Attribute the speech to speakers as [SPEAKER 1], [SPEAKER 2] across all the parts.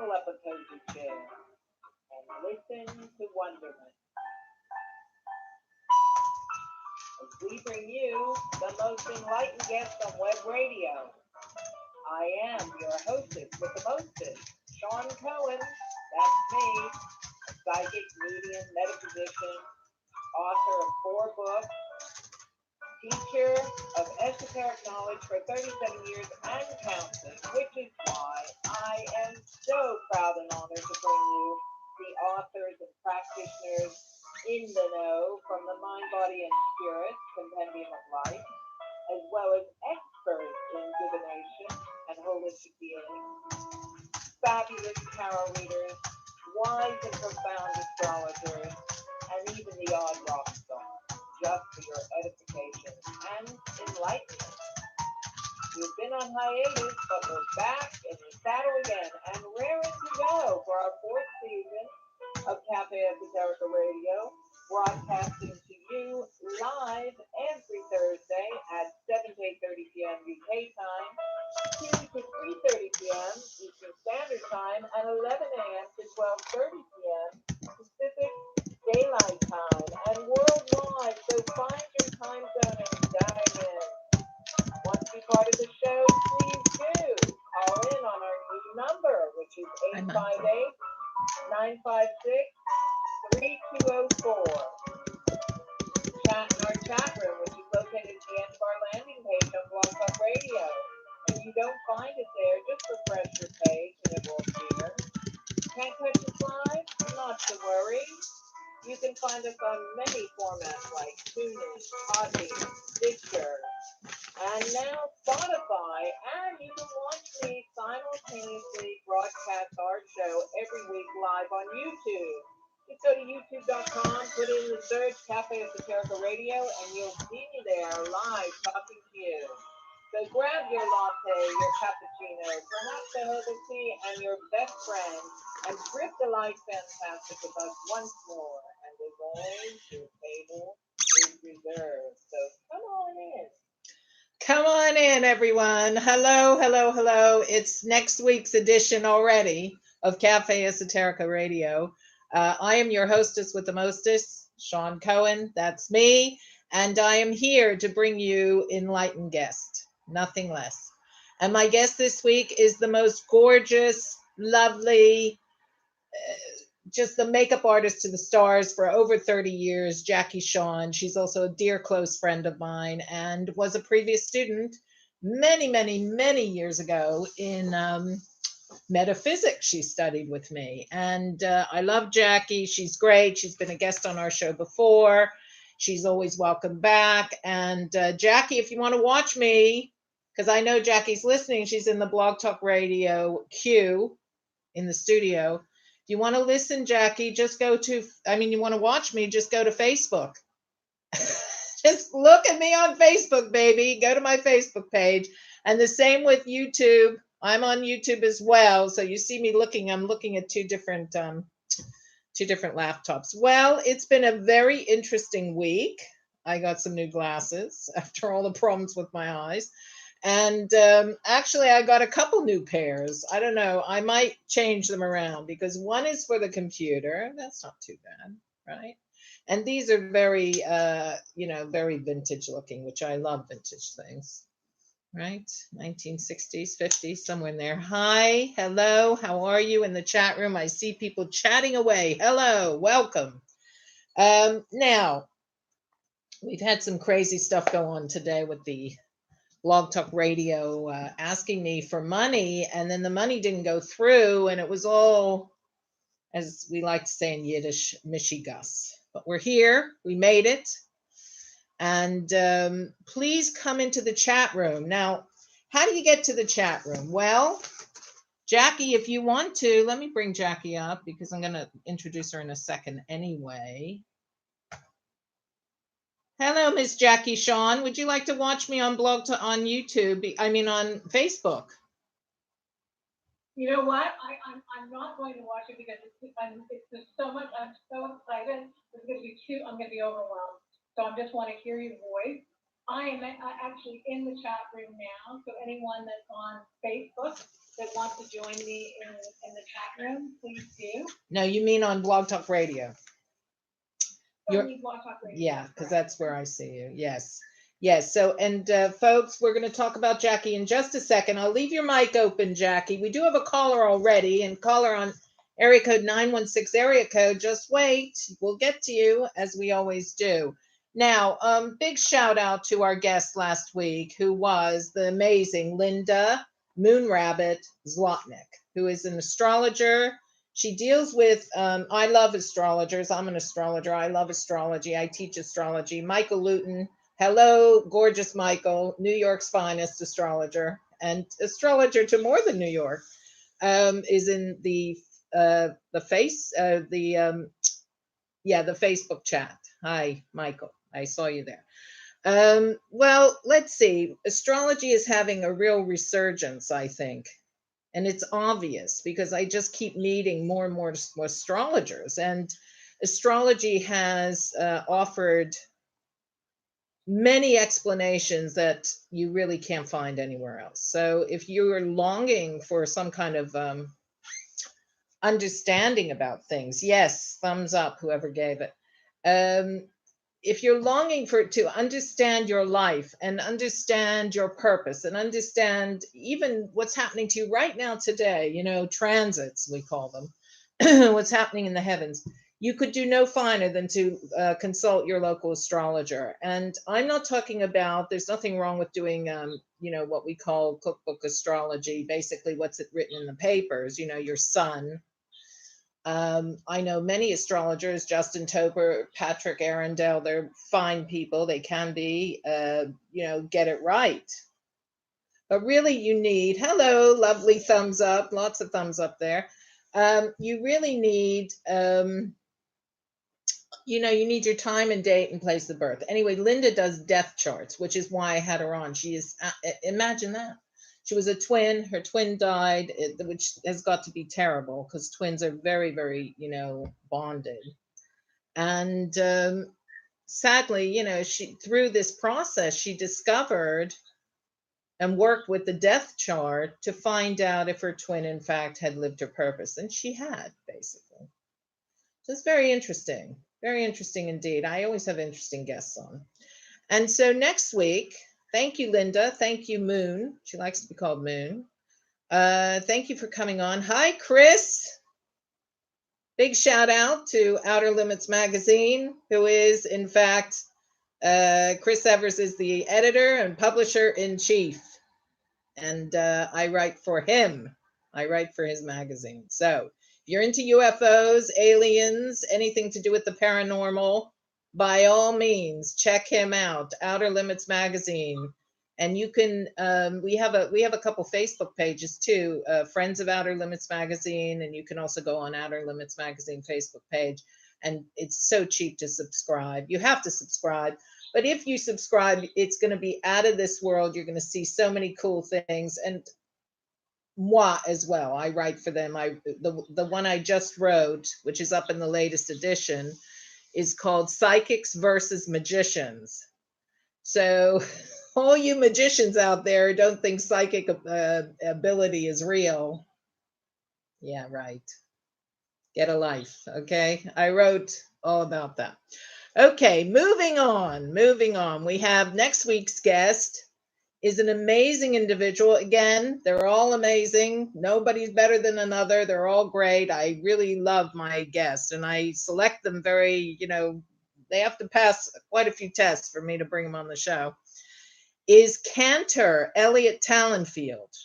[SPEAKER 1] pull up a cozy chair and listen to wonderment as we bring you the most enlightened guest on web radio. I am your hostess with the mostest, Shawn Cohen. That's me, a psychic, medium, metaphysician, author of 4 books, teacher of esoteric knowledge for 37 years and counting, which is why I am so proud and honored to bring you the authors and practitioners in the know from the Mind, Body, and Spirit Compendium of Life, as well as experts in divination and holistic healing, fabulous tarot readers, wise and profound astrologers, and even the odd rock star, just for your edification and enlightenment. We've been on hiatus, but we're back in the saddle again and raring to go for our 4th season of Cafe Esoterica Radio, broadcasting to you live every Thursday at 7 to 8:30 p.m. UK time, 2 to 3:30 p.m. Eastern Standard Time, and 11 a.m. to 12:30 p.m. Pacific Daylight Time, and worldwide. So find your time zone and dive in. Want to be part of the show? Please do. Call in on our new number, which is 858-956-3204. Chat in our chat room, which is located at the end of our landing page on Blog Talk Radio. If you don't find it there, just refresh your page and it will appear. Can't catch us live? Not to worry. You can find us on many formats like TuneIn, Podbean, Stitcher, and now Spotify. And you can watch me simultaneously broadcast our show every week live on YouTube. Just go to youtube.com, put in the search Cafe Esoterica Radio, and you'll see me there live talking to you. So grab your latte, your cappuccino, perhaps a herbal tea, and your best friend, and trip the life fantastic with us once more. And as always, your table is reserved. So come on in.
[SPEAKER 2] Come on in, everyone. Hello, hello, hello. It's next week's edition already of Cafe Esoterica Radio. I am your hostess with the mostest, Shawn Cohen. That's me. And I am here to bring you enlightened guest, nothing less. And my guest this week is the most gorgeous, lovely, just the makeup artist to the stars for over 30 years, Jackie Shawn. She's also a dear close friend of mine and was a previous student many, many, many years ago in metaphysics. She studied with me. And I love Jackie. She's great. She's been a guest on our show before. She's always welcome back. And Jackie, if you want to watch me, because I know Jackie's listening, she's in the Blog Talk Radio queue in the studio. If you want to listen, Jackie, just go to, you want to watch me, just go to Facebook. Just look at me on Facebook, baby. Go to my Facebook page. And the same with YouTube. I'm on YouTube as well. So you see me I'm looking at two different laptops. Well, it's been a very interesting week. I got some new glasses after all the problems with my eyes. And actually, I got a couple new pairs. I don't know. I might change them around because one is for the computer. That's not too bad, right? And these are very, very vintage looking, which I love vintage things, right? 1960s, 50s, somewhere in there. Hi, hello. How are you in the chat room? I see people chatting away. Hello, welcome. Now, we've had some crazy stuff go on today with the Blog Talk Radio asking me for money, and then the money didn't go through, and it was all, as we like to say in Yiddish, mishigas. But we're here, we made it, and please come into the chat room. Now, how do you get to the chat room? Well, Jackie, if you want to, let me bring Jackie up because I'm going to introduce her in a second anyway. Hello, Miss Jackie Shawn. Would you like to watch me on on YouTube? On Facebook.
[SPEAKER 3] You know what? I'm not going to watch it because it's just so much. I'm so excited. It's going to be I'm going to be overwhelmed. So I just want to hear your voice. I am actually in the chat room now. So anyone that's on Facebook, that want to join me in the chat room, please do.
[SPEAKER 2] No, you mean on Blog Talk Radio.
[SPEAKER 3] Blog Talk Radio.
[SPEAKER 2] Yeah, because that's where I see you. Yes. Yes. So, and folks, we're going to talk about Jackie in just a second. I'll leave your mic open, Jackie. We do have a caller already, and caller on area code 916 area code. Just wait. We'll get to you as we always do. Now, big shout out to our guest last week, who was the amazing Linda Moonrabbit Zlotnick, who is an astrologer. She deals with, I love astrologers. I'm an astrologer. I love astrology. I teach astrology. Michael Luton. Hello, gorgeous Michael, New York's finest astrologer and astrologer to more than New York, is in the Facebook chat. Hi, Michael. I saw you there. Well, let's see. Astrology is having a real resurgence, I think. And it's obvious because I just keep meeting more and more astrologers. And astrology has offered many explanations that you really can't find anywhere else. So if you're longing for some kind of understanding about things, yes, thumbs up, whoever gave it. If you're longing to understand your life and understand your purpose and understand even what's happening to you right now today, transits, we call them, what's happening in the heavens, you could do no finer than to consult your local astrologer. And I'm not talking about, there's nothing wrong with doing, what we call cookbook astrology, basically what's written in the papers, your sun. I know many astrologers, Justin Toper, Patrick Arundel, they're fine people. They can be, get it right. But really you need, hello, lovely thumbs up, lots of thumbs up there. You really need, you need your time and date and place of birth. Anyway, Linda does death charts, which is why I had her on. She is, imagine that. She was a twin. Her twin died, which has got to be terrible because twins are very, very, bonded. And sadly, she through this process, she discovered and worked with the death chart to find out if her twin, in fact, had lived her purpose. And she had, basically. So it's very interesting. Very interesting indeed. I always have interesting guests on. And so next week, thank you, Linda. Thank you, Moon. She likes to be called Moon. Thank you for coming on. Hi, Chris. Big shout out to Outer Limits Magazine, who is, in fact, Chris Evers is the editor and publisher in chief. And I write for him. I write for his magazine. So if you're into UFOs, aliens, anything to do with the paranormal, by all means, check him out, Outer Limits Magazine. And you can, we have a couple Facebook pages too, Friends of Outer Limits Magazine, and you can also go on Outer Limits Magazine Facebook page. And it's so cheap to subscribe. You have to subscribe. But if you subscribe, it's going to be out of this world. You're going to see so many cool things. And moi as well. I write for them. The one I just wrote, which is up in the latest edition, is called Psychics versus Magicians. So all you magicians out there don't think psychic ability is real. Yeah, right. Get a life. Okay. I wrote all about that. Okay. Moving on. We have next week's guest is an amazing individual. Again, they're all amazing. Nobody's better than another. They're all great. I really love my guests and I select them very, they have to pass quite a few tests for me to bring them on the show. Is Cantor Elliot Talonfield.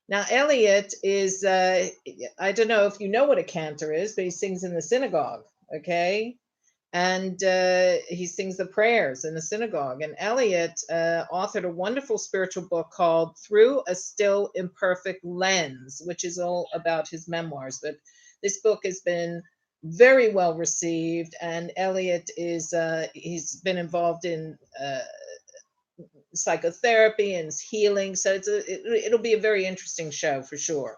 [SPEAKER 2] Now, Elliot is, I don't know if you know what a cantor is, but he sings in the synagogue, okay? And he sings the prayers in the synagogue. And Elliot authored a wonderful spiritual book called Through a Still Imperfect Lens, which is all about his memoirs. But this book has been very well received. And Elliot is, he's been involved in psychotherapy and healing. So it'll be a very interesting show for sure.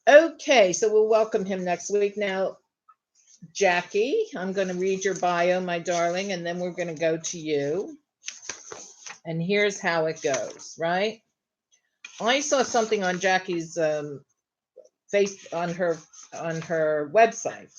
[SPEAKER 2] Okay, so we'll welcome him next week. Now, Jackie, I'm going to read your bio, my darling, and then we're going to go to you. And here's how it goes, right? I saw something on Jackie's face on her website,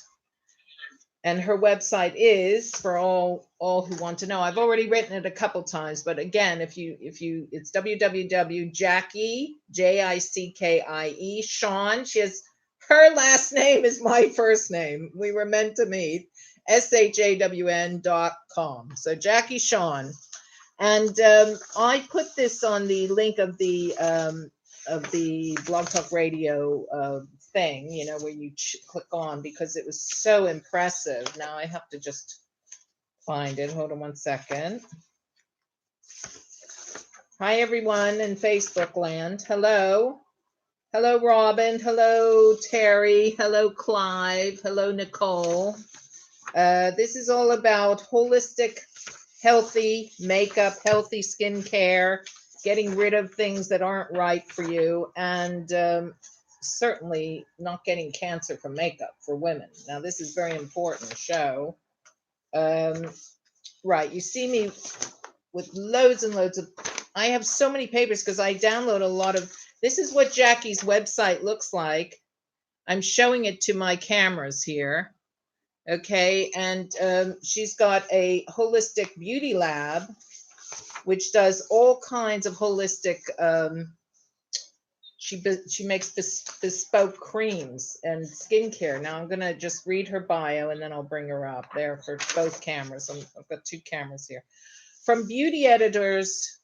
[SPEAKER 2] and her website is, for all who want to know, I've already written it a couple times, but again, if you it's www.Jackie Jickie Shawn. She has, her last name is my first name. We were meant to meet. SHAWN.com. So Jackie Shawn. And I put this on the link of the Blog Talk Radio thing, you know, where you click on, because it was so impressive. Now I have to just find it. Hold on one second. Hi, everyone in Facebook land. Hello. Hello, Robin. Hello, Terry. Hello, Clive. Hello, Nicole. This is all about holistic, healthy makeup, healthy skincare, getting rid of things that aren't right for you, and certainly not getting cancer from makeup for women. Now, this is very important show. Right, you see me with loads and loads of, I have so many papers because I download a lot of, this is what Jackie's website looks like. I'm showing it to my cameras here. Okay, and she's got a Holistic Beauty Lab, which does all kinds of holistic, she makes bespoke creams and skincare. Now I'm going to just read her bio and then I'll bring her up there for both cameras. I've got two cameras here. From beauty editorials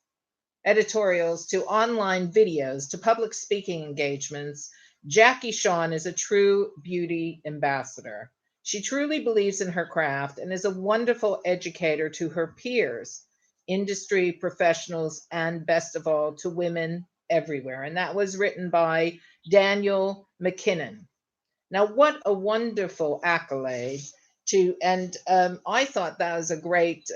[SPEAKER 2] to online videos to public speaking engagements, Jackie Shawn is a true beauty ambassador. She truly believes in her craft and is a wonderful educator to her peers, industry professionals, and best of all, to women everywhere. And that was written by Daniel McKinnon. Now, what a wonderful accolade to, and I thought that was a great,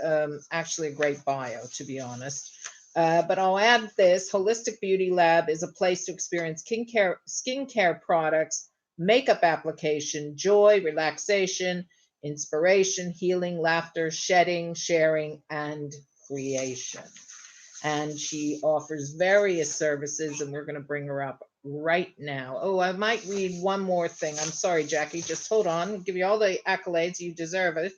[SPEAKER 2] actually a great bio, to be honest. But I'll add this: Holistic Beauty Lab is a place to experience skincare products, makeup application, joy, relaxation, inspiration, healing, laughter, shedding, sharing, and creation. And she offers various services, and we're going to bring her up right now. Oh, I might read one more thing. I'm sorry, Jackie. Just hold on. I'll give you all the accolades. You deserve it.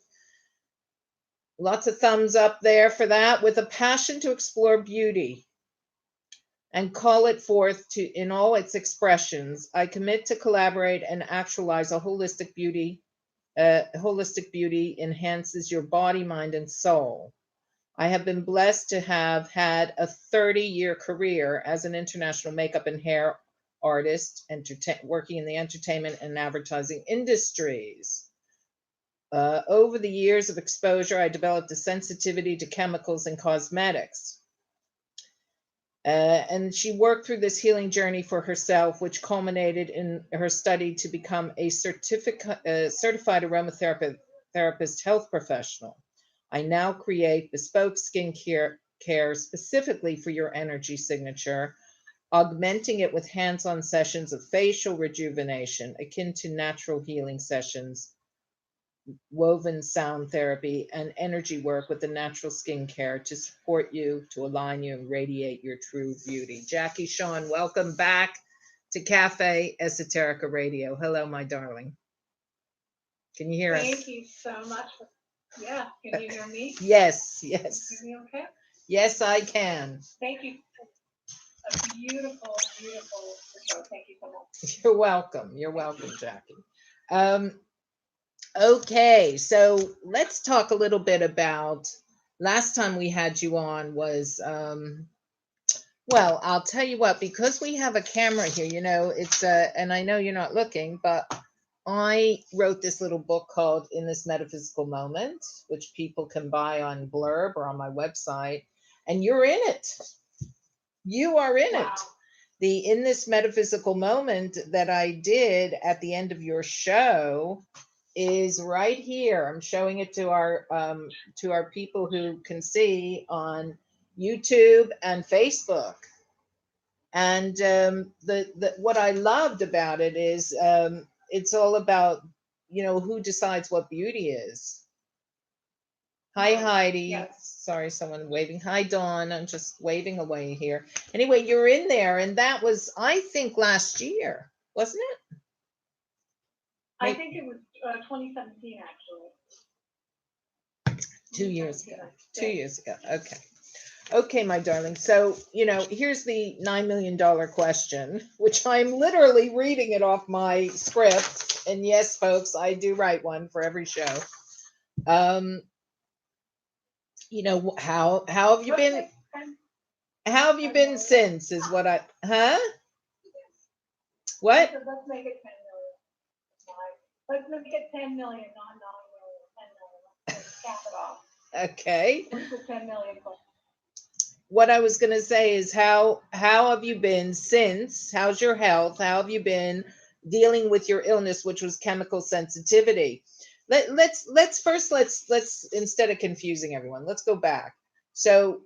[SPEAKER 2] Lots of thumbs up there for that. With a passion to explore beauty and call it forth in all its expressions, I commit to collaborate and actualize a holistic beauty. Holistic beauty enhances your body, mind, and soul. I have been blessed to have had a 30-year career as an international makeup and hair artist, working in the entertainment and advertising industries. Over the years of exposure, I developed a sensitivity to chemicals and cosmetics. And she worked through this healing journey for herself, which culminated in her study to become a certified aromatherapist health professional. I now create bespoke skincare specifically for your energy signature, augmenting it with hands-on sessions of facial rejuvenation akin to natural healing sessions, woven sound therapy, and energy work with the natural skincare to support you, to align you, and radiate your true beauty. Jackie Shawn, welcome back to Cafe Esoterica Radio. Hello, my darling. Can you hear us?
[SPEAKER 3] Thank you so much. Yeah, can you hear me?
[SPEAKER 2] Yes.
[SPEAKER 3] Can you hear me okay?
[SPEAKER 2] Yes, I can.
[SPEAKER 3] Thank you. A beautiful, beautiful show. Thank you so much.
[SPEAKER 2] You're welcome. You're welcome, Jackie. Okay, so let's talk a little bit about, last time we had you on was, well, I'll tell you what, because we have a camera here, you know, it's, and I know you're not looking, but I wrote this little book called In This Metaphysical Moment, which people can buy on Blurb or on my website, and you're in it. You are in it. The In This Metaphysical Moment that I did at the end of your show is right here. I'm showing it to our people who can see on YouTube and Facebook. And what I loved about it is it's all about, you know, who decides what beauty is. Hi, Heidi.
[SPEAKER 3] Yes.
[SPEAKER 2] Sorry, someone waving. Hi, Dawn. I'm just waving away here. Anyway, you're in there, and that was, I think, last year, wasn't it?
[SPEAKER 3] I think it was 2017, actually.
[SPEAKER 2] 2 years
[SPEAKER 3] 2017,
[SPEAKER 2] ago.
[SPEAKER 3] I
[SPEAKER 2] 2
[SPEAKER 3] think.
[SPEAKER 2] years ago. Okay. Okay, my darling. So, here's the $9 million question, which I'm literally reading it off my script. And yes, folks, I do write one for every show. How have you been? How have you been since? Is what I What?
[SPEAKER 3] Let's make it 10 million. Let's make it 10 million, not 9 million. 10 million. Let's cap it off.
[SPEAKER 2] Okay.
[SPEAKER 3] Let's put 10 million.
[SPEAKER 2] What I was going to say is how have you been since? How's your health? How have you been dealing with your illness, which was chemical sensitivity? Let's instead of confusing everyone, let's go back. So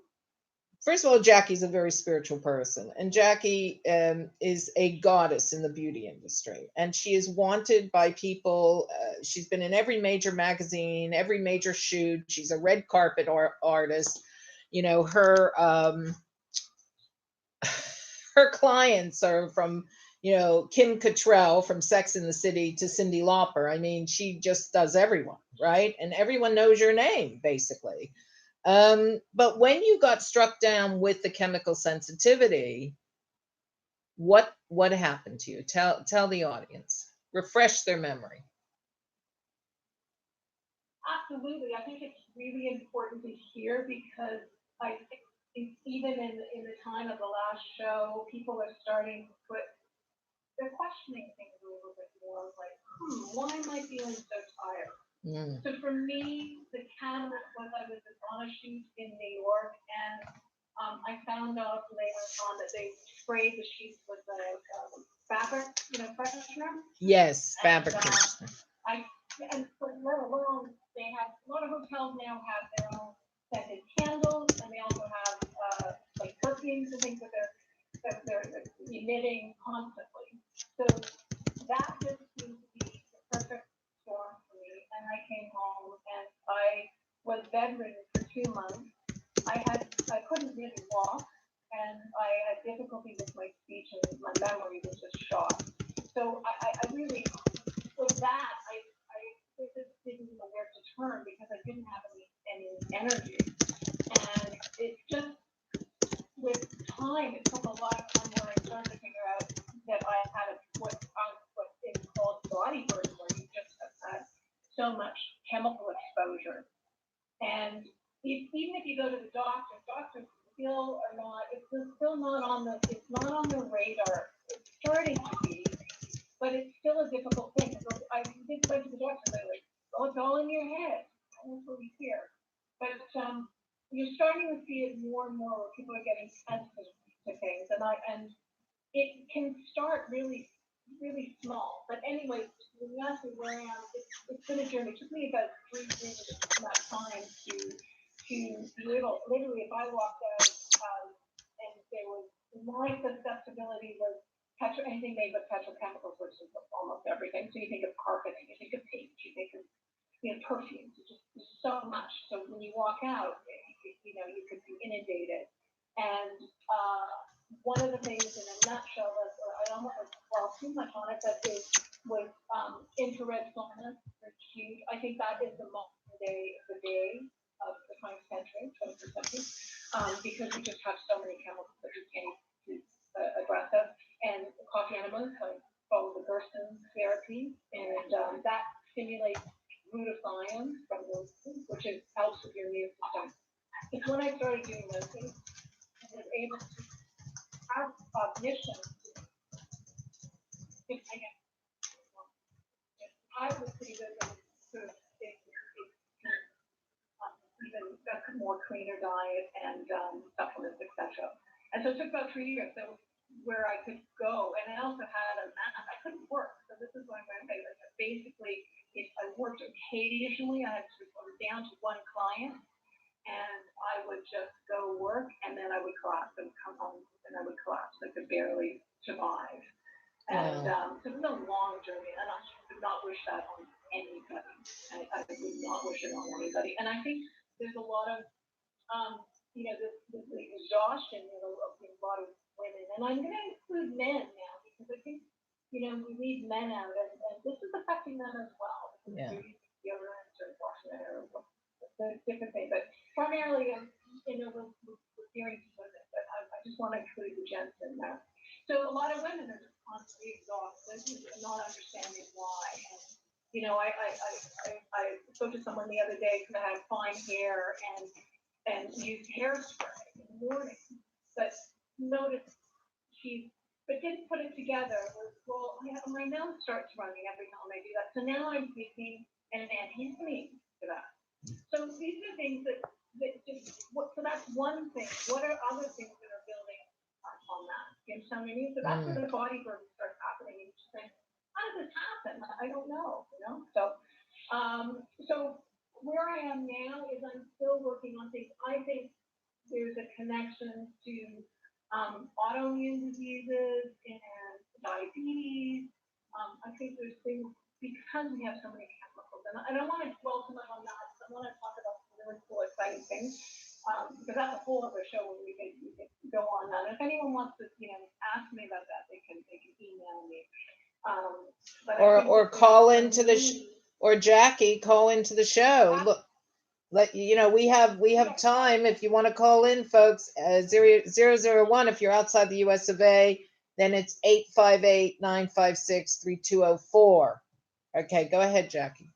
[SPEAKER 2] first of all, Jackie's a very spiritual person, and Jackie is a goddess in the beauty industry, and she is wanted by people. She's been in every major magazine, every major shoot. She's a red carpet artist. Her clients are from Kim Cattrall from Sex and the City to Cyndi Lauper. I mean, she just does everyone, right? And everyone knows your name, basically. But when you got struck down with the chemical sensitivity, what happened to you? Tell the audience. Refresh their memory.
[SPEAKER 3] Absolutely. I think it's really important to hear because I think even in the time of the last show, people are starting to they're questioning things a little bit more, like, why am I feeling so tired? So for me, the catalyst was I was on a shoot in New York, and I found out later on that they sprayed the sheets with the fabric, freshener.
[SPEAKER 2] Yes, fabric conditioner.
[SPEAKER 3] And let alone they have a lot of hotels now have their own scented candles, and they also have like perfumes and things that they're emitting constantly. So that just seemed to be the perfect storm for me. And I came home and I was bedridden for 2 months. I couldn't really walk, and I had difficulty with my speech, and my memory was just shot. So I really, with that, I just didn't know where to turn because I didn't have any energy. And it's just, with time, it took a lot of time where I started to figure out that I had what is called body burden, where you just have had so much chemical exposure. And even if you go to the doctors still are not, it's still not on the radar. It's starting to be, but it's still a difficult thing. So I did go to the doctor, they're like, oh, it's all in your head. That's what we hear. But you're starting to see it more and more where people are getting sensitive to things, and it can start really, really small. But anyway, when you ask me where I am, it's been a journey. It took me about 3 years of that time to be able, literally, if I walked out and there was, my susceptibility was anything made with petrochemicals, which is almost everything. So you think of carpeting, you think of paint, you think of perfumes, just so much. So when you walk out, you could be inundated. And one of the things in a nutshell was, I don't want to dwell too much on it, but was infrared saunas. They're huge. I think that is the modern day of the 20th century, 21st century, because we just have so many chemicals that we can't use aggressive. And coffee enemas follow the Gerson therapy, and that stimulates glutathione from those things, which helps with your immune system. It's when I started doing those things, I was able to have cognition. I was pretty good at sort of even a more cleaner diet and supplements, etc. And so it took about 3 years. So where I could go, and I also had I couldn't work. So this is what I'm going to say. Like, basically, if I worked occasionally, I was down to one client, and I would just go work, and then I would collapse and come home, and I would collapse. I could barely survive. And so it was a long journey, and I would not wish that on anybody. I would not wish it on anybody. And I think there's a lot of, this exhaustion in a lot of women. And I'm going to include men now because I think, we leave men out, and this is affecting them as well.
[SPEAKER 2] Yeah.
[SPEAKER 3] They're using deodorants or washing their hair, a different thing. But primarily, we're hearing to women, but I just want to include the gents in that. So a lot of women are just constantly exhausted and not understanding why. And, I spoke to someone the other day who had fine hair and used hairspray in the morning, but noticed but didn't put it together. My nose starts running every time I do that. So now I'm taking an antihistamine for that. So these are things that so that's one thing. What are other things that are building on that? You understand what I mean? So that's where the body burden starts happening. And you just think, how does this happen? I don't know, So where I am now is I'm still working on things. I think there's a connection to autoimmune diseases and diabetes. I think there's things because we have so many chemicals, and I don't want to dwell too much on that. I want to talk about some really cool, exciting things because that's a whole other show where we could go on that. And if anyone wants to, ask me about that, they can email me.
[SPEAKER 2] Or call into or Jackie, call into the show. Look. We have time if you want to call in, folks. 001 if you're outside the US of A, then it's 858-956-3204. Okay, go ahead, Jackie.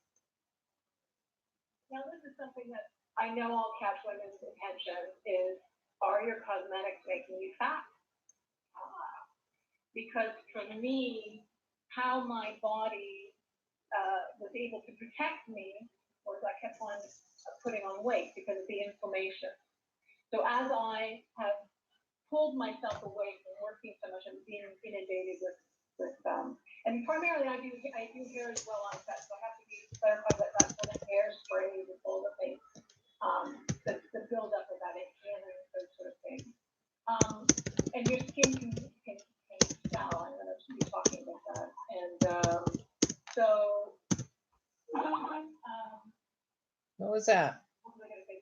[SPEAKER 3] Now this is something that I know I'll catch women's attention is, are your cosmetics making you fat? Because for me, how my body was able to protect me was I kept on putting on weight because of the inflammation. So as I have pulled myself away from working so much and being inundated with and primarily I do hair as well on set, so I have to clarify that that's when the hairspray with all the things, the buildup of that and those sort of things. And your skin can tell. I'm going to be talking about that. And
[SPEAKER 2] what was that?
[SPEAKER 3] What was I going to say?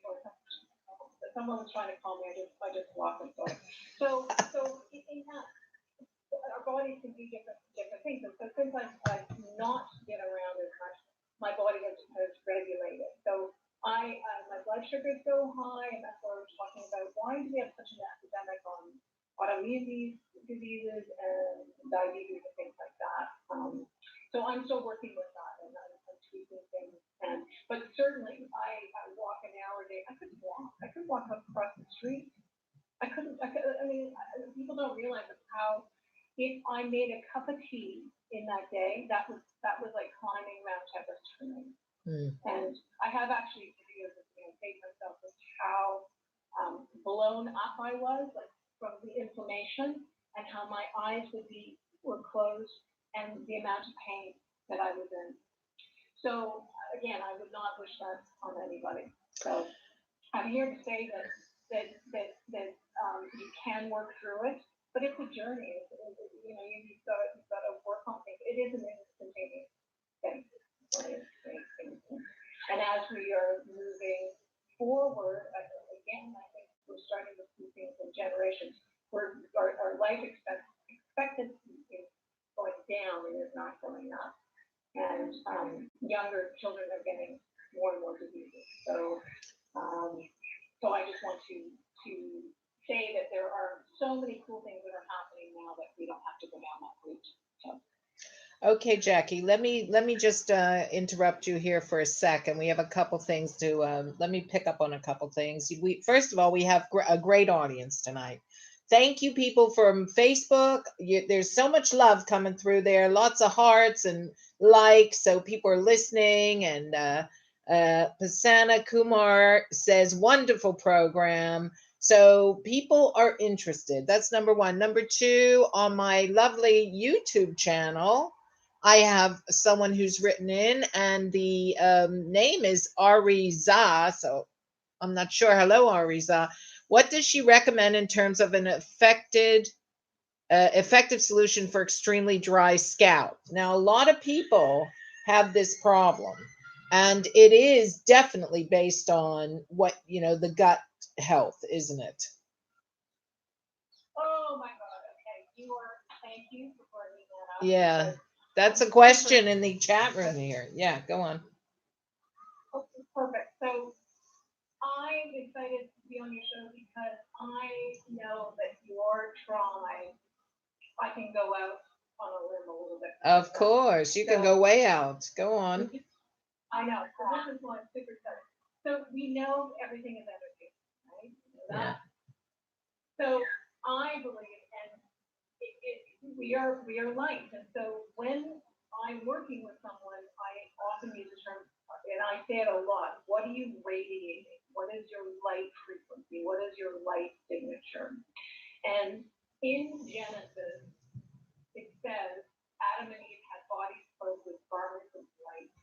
[SPEAKER 3] Someone was trying to call me. I just lost it. So in that, our bodies can do different things. And so since I not get around as much, my body has regulated. So my blood sugars go high, and that's what I was talking about. Why do we have such an epidemic on autoimmune diseases and diabetes and things like that? So I'm still working with that, and I'm tweaking things. But certainly, I walk an hour a day. I couldn't walk. I couldn't walk across the street. I mean, people don't realize how if I made a cup of tea in that day, that was like climbing Mount Everest for me. And I have actually videos of me taking myself with how blown up I was, like from the inflammation, and how my eyes were closed, and the amount of pain that I was in. So again, I would not wish that on anybody. So I'm here to say that you can work through it, but it's a journey. You've got to work on things. It is an instantaneous thing. And as we are moving forward, again, I think we're starting to see things in generations where our life expectancy is going down and is not going up. And younger children are getting more and more diseases. So I just want to say that there are so many cool things that are happening now that we don't have to go down that route. So.
[SPEAKER 2] Okay, Jackie, let me just interrupt you here for a second. We have a couple things to let me pick up on a couple things. First of all, we have a great audience tonight. Thank you, people from Facebook. There's so much love coming through there. Lots of hearts and likes. So people are listening. And Pasana Kumar says, wonderful program. So people are interested. That's number one. Number two, on my lovely YouTube channel, I have someone who's written in, and the name is Ariza. So I'm not sure. Hello, Ariza. What does she recommend in terms of an effective solution for extremely dry scalp? Now, a lot of people have this problem. And it is definitely based on what, the gut health, isn't it?
[SPEAKER 3] Oh my God. Okay. Thank you for bringing that up.
[SPEAKER 2] Yeah. That's a question in the chat room here. Yeah, go on.
[SPEAKER 3] Okay, perfect. So I'm excited to be on your show because I know that your tribe, I can go out on a limb a little bit.
[SPEAKER 2] Of course. You can go way out. Go on.
[SPEAKER 3] I know. So this is why I'm super excited. So we know everything is energy, right? You know that?
[SPEAKER 2] Yeah.
[SPEAKER 3] So I believe, and we are light. And so when I'm working with someone, I often use the term, and I say it a lot. What are you radiating? What is your light frequency? What is your light signature? And in Genesis, it says Adam and Eve had bodies clothed with garments of light.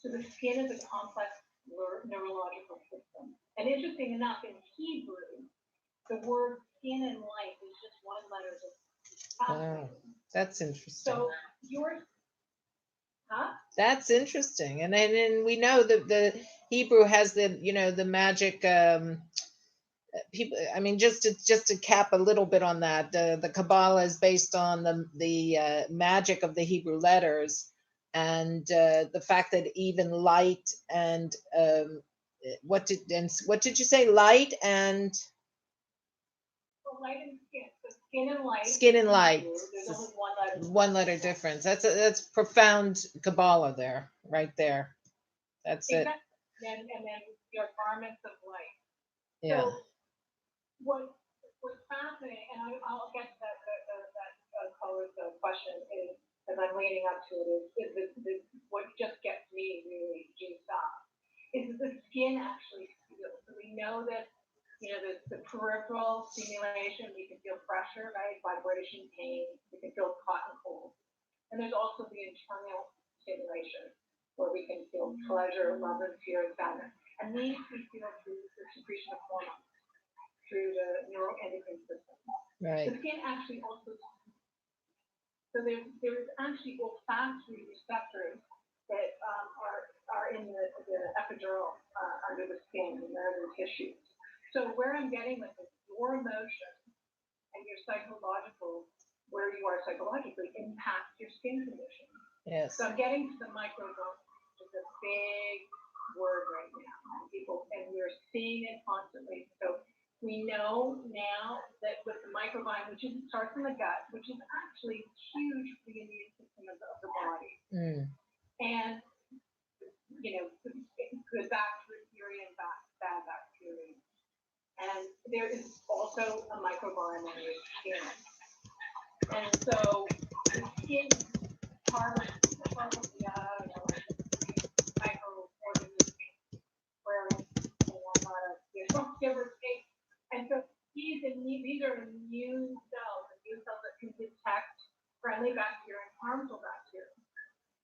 [SPEAKER 3] So the skin is a complex neurological system. And interesting enough, in Hebrew, the word skin and light is just one letter
[SPEAKER 2] Wow, that's interesting.
[SPEAKER 3] So yours, huh?
[SPEAKER 2] That's interesting. And then we know that the Hebrew has the, the magic people. I mean, just to cap a little bit on that, the Kabbalah is based on the magic of the Hebrew letters, and the fact that even light and what did you say? Light and
[SPEAKER 3] Light and skin. So skin and light.
[SPEAKER 2] Skin and light.
[SPEAKER 3] There's only one letter.
[SPEAKER 2] One letter difference. That's profound Kabbalah there, right there. That's
[SPEAKER 3] exactly. And then your garments of light.
[SPEAKER 2] Yeah.
[SPEAKER 3] So what's fascinating, and I'll get to that color's question is, as I'm leading up to it, is what just gets me really juiced up is the skin actually feels. So we know that, the peripheral stimulation, we can feel pressure, right? Vibration, pain, we can feel hot and cold. And there's also the internal stimulation where we can feel pleasure, love, and fear, and sadness. And these we feel through the secretion of hormones, through the neuroendocrine system.
[SPEAKER 2] Right.
[SPEAKER 3] The skin actually also, so there is actually olfactory receptors that are in the epidural under the skin, in the nerve tissues. So where I'm getting with this, your emotion and your psychological, where you are psychologically, impacts your skin condition.
[SPEAKER 2] Yes.
[SPEAKER 3] So I'm getting to the microbiome, which is a big word right now. And we're seeing it constantly. So we know now that with the microbiome, which starts in the gut, which is actually huge for the immune system of the body. And, good bacteria and bad bacteria. And there is also a microbiome in your skin. And so the skin part of the microorganisms where give or take. And so these are immune cells that can detect friendly bacteria and harmful bacteria.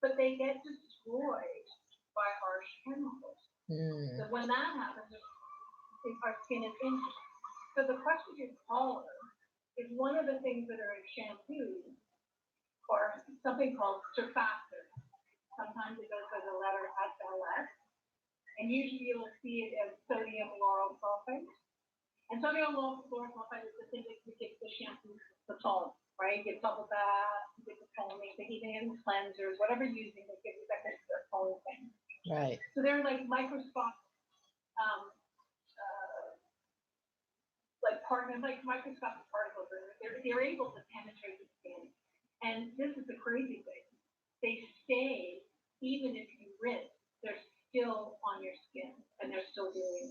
[SPEAKER 3] But they get destroyed by harsh chemicals. So when that happens, our skin is injured. So the question is color is one of the things that are in shampoo or something called surfactant. Sometimes it goes by the letter SLS. And usually you'll see it as sodium lauryl sulfate. And sodium lauryl sulfate is the thing that gives the shampoo the tone, right? You get bubble bath, you get the toning, even in cleansers, whatever you're using, they give you that tone thing.
[SPEAKER 2] Right.
[SPEAKER 3] So they're like microscopic, microscopic particles. They're able to penetrate the skin. And this is the crazy thing. They stay, even if you rinse, they're still on your skin. And they're still injuring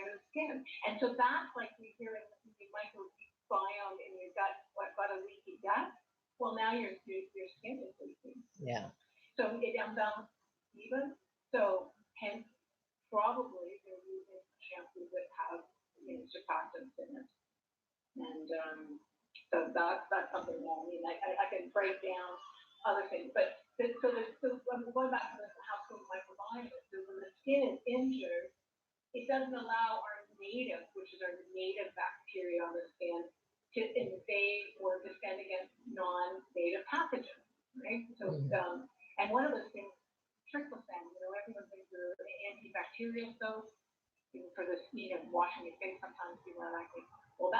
[SPEAKER 3] the skin. And so that's like we hear in the microbiome in your gut, what got a leaky gut. Well, now your skin is leaky.
[SPEAKER 2] Yeah.
[SPEAKER 3] So it unbalanced even. So hence, probably they're using shampoos that have surfactants in it. And so that's something that I can break down other things. But so I'm going back to how the microbiome is. So when the skin is injured, it doesn't allow our native, which is our native bacteria on the skin, to invade or defend against non-native pathogens, right? So, and one of those things bacterial soap, even for this, washing your face. Sometimes people are like, well,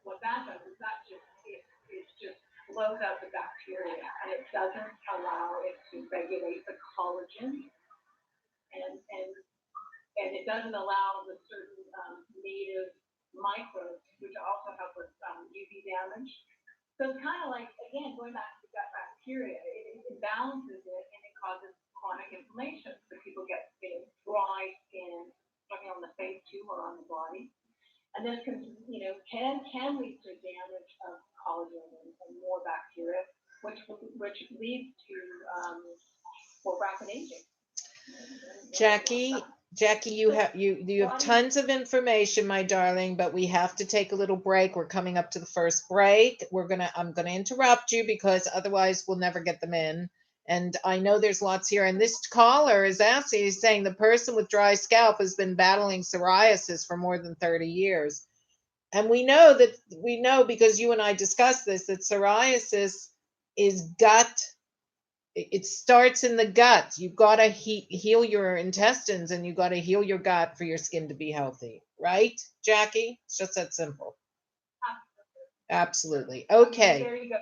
[SPEAKER 3] what that does is that it just blows out the bacteria, and it doesn't allow it to regulate the collagen, and it doesn't allow the certain native microbes, which also help with UV damage. So it's kind of like, again, going back to gut bacteria, it balances it, and it causes chronic inflammation. So people get dry skin, talking on the face too, or on the body. And this can lead to damage of collagen and more bacteria, which leads to more rapid aging.
[SPEAKER 2] Jackie, you have tons of information, my darling, but we have to take a little break. We're coming up to the first break. I'm gonna interrupt you because otherwise we'll never get them in. And I know there's lots here. And this caller is saying the person with dry scalp has been battling psoriasis for more than 30 years. And we know because you and I discussed this, that psoriasis is gut. It starts in the gut. You've got to heal your intestines, and you've got to heal your gut for your skin to be healthy. Right, Jackie? It's just that simple. Absolutely. Okay.
[SPEAKER 3] There you go.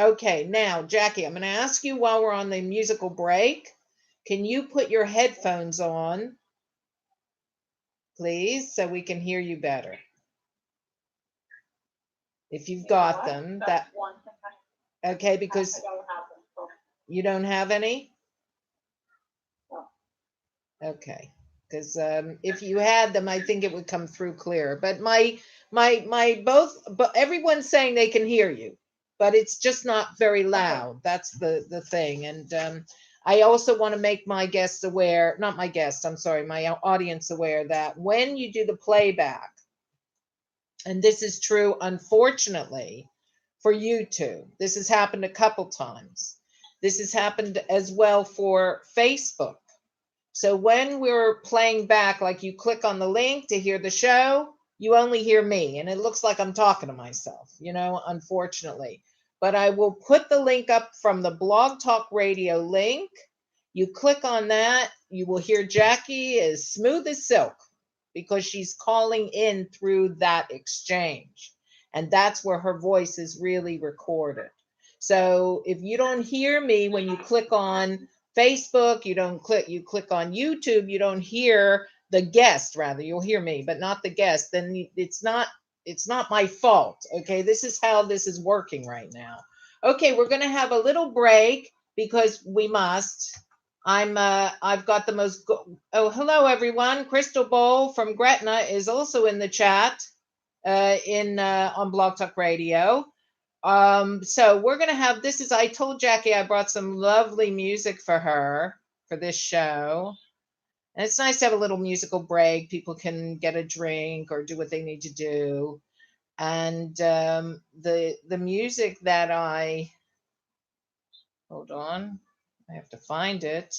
[SPEAKER 2] Okay, now, Jackie, I'm going to ask you while we're on the musical break, can you put your headphones on, please, so we can hear you better? If you've got them.
[SPEAKER 3] That's one thing.
[SPEAKER 2] Okay, because
[SPEAKER 3] I don't have them. So.
[SPEAKER 2] You don't have any?
[SPEAKER 3] No.
[SPEAKER 2] Okay, because if you had them, I think it would come through clear. But but everyone's saying they can hear you, but it's just not very loud. Okay. That's the thing. And I also want to make my guests aware, not my guests, I'm sorry, my audience aware that when you do the playback, and this is true, unfortunately, for you two, this has happened a couple times. This has happened as well for Facebook. So when we're playing back, like you click on the link to hear the show, you only hear me, and it looks like I'm talking to myself, unfortunately. But I will put the link up from the Blog Talk Radio link. You click on that, you will hear Jackie as smooth as silk because she's calling in through that exchange. And that's where her voice is really recorded. So if you don't hear me when you click on Facebook, you click on YouTube, you don't hear the guest, rather, you'll hear me, but not the guest, then it's not my fault. Okay, this is how this is working right now. Okay, we're gonna have a little break because we must. I've got the most, hello everyone. Crystal Bowl from Gretna is also in the chat on Blog Talk Radio. So we're going to have, I told Jackie I brought some lovely music for her for this show. And it's nice to have a little musical break. People can get a drink or do what they need to do. And the music that hold on, I have to find it.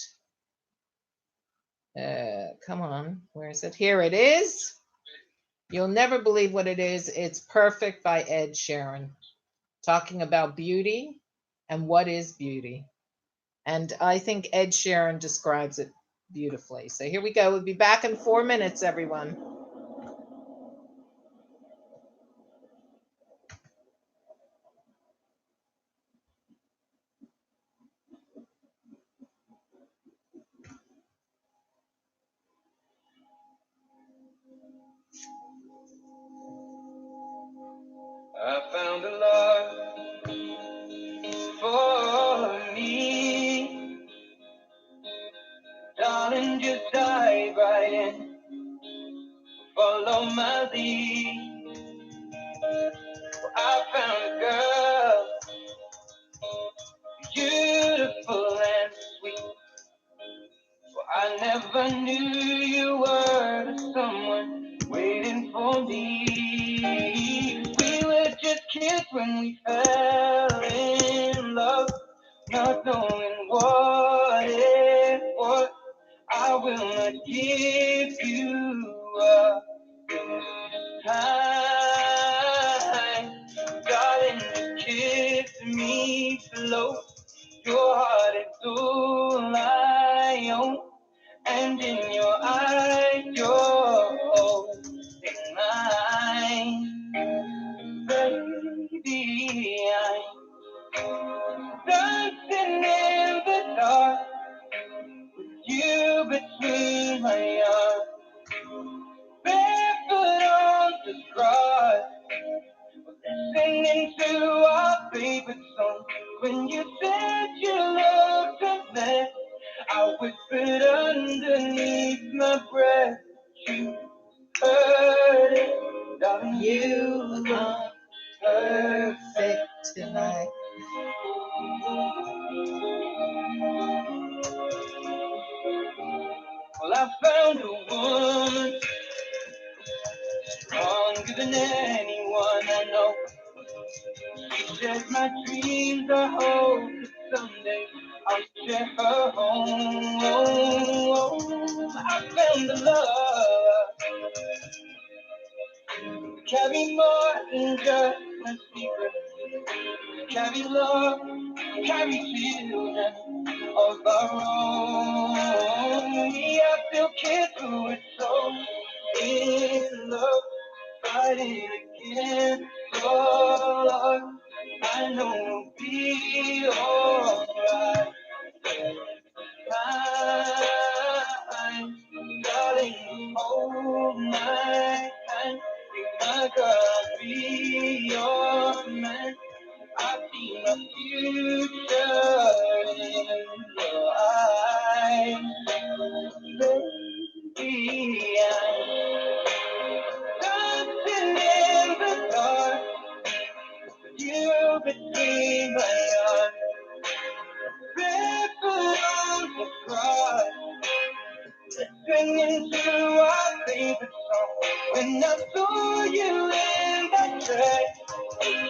[SPEAKER 2] Come on, where is it? Here it is. You'll never believe what it is. It's Perfect by Ed Sheeran, talking about beauty and what is beauty. And I think Ed Sheeran describes it beautifully. So here we go. We'll be back in 4 minutes, everyone.
[SPEAKER 4] I found a love for me. Darling, just dive right in. Follow my lead. I found a girl, beautiful and sweet. Well, I never knew you were someone waiting for me. We were just kids when we fell in love, not knowing what it was. I will not give you up this time. Darling, just kiss me slow. Your heart is all I own, and singing to our favorite song. When you said you loved a man, I whispered underneath my breath. You heard it, darling.
[SPEAKER 2] You are perfect tonight.
[SPEAKER 4] Well, I found a woman stronger than anyone I know. She shares my dreams. I hope that someday I'll share her home. I found the love. Carry more than just my secret. Carry love, carry children of our own. We are still kids who are so in love, fighting against all odds. I know we'll be alright. Fine, darling, hold my hand. Be my girl, I'll be your man. I see my future in your eyes. Baby, I'm dancing in the dark. You between my arms. Barefoot on the grass. Singing to our favorite song. When I saw you in that dress,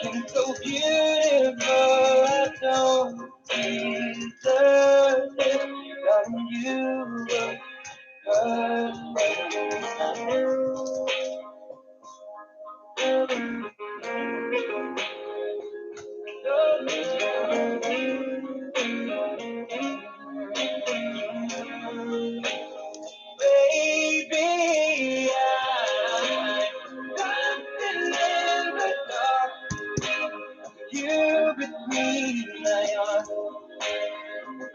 [SPEAKER 4] looking so beautiful, I don't deserve it. Darling, you were Baby, I'm dancing in the dark. You between my arms,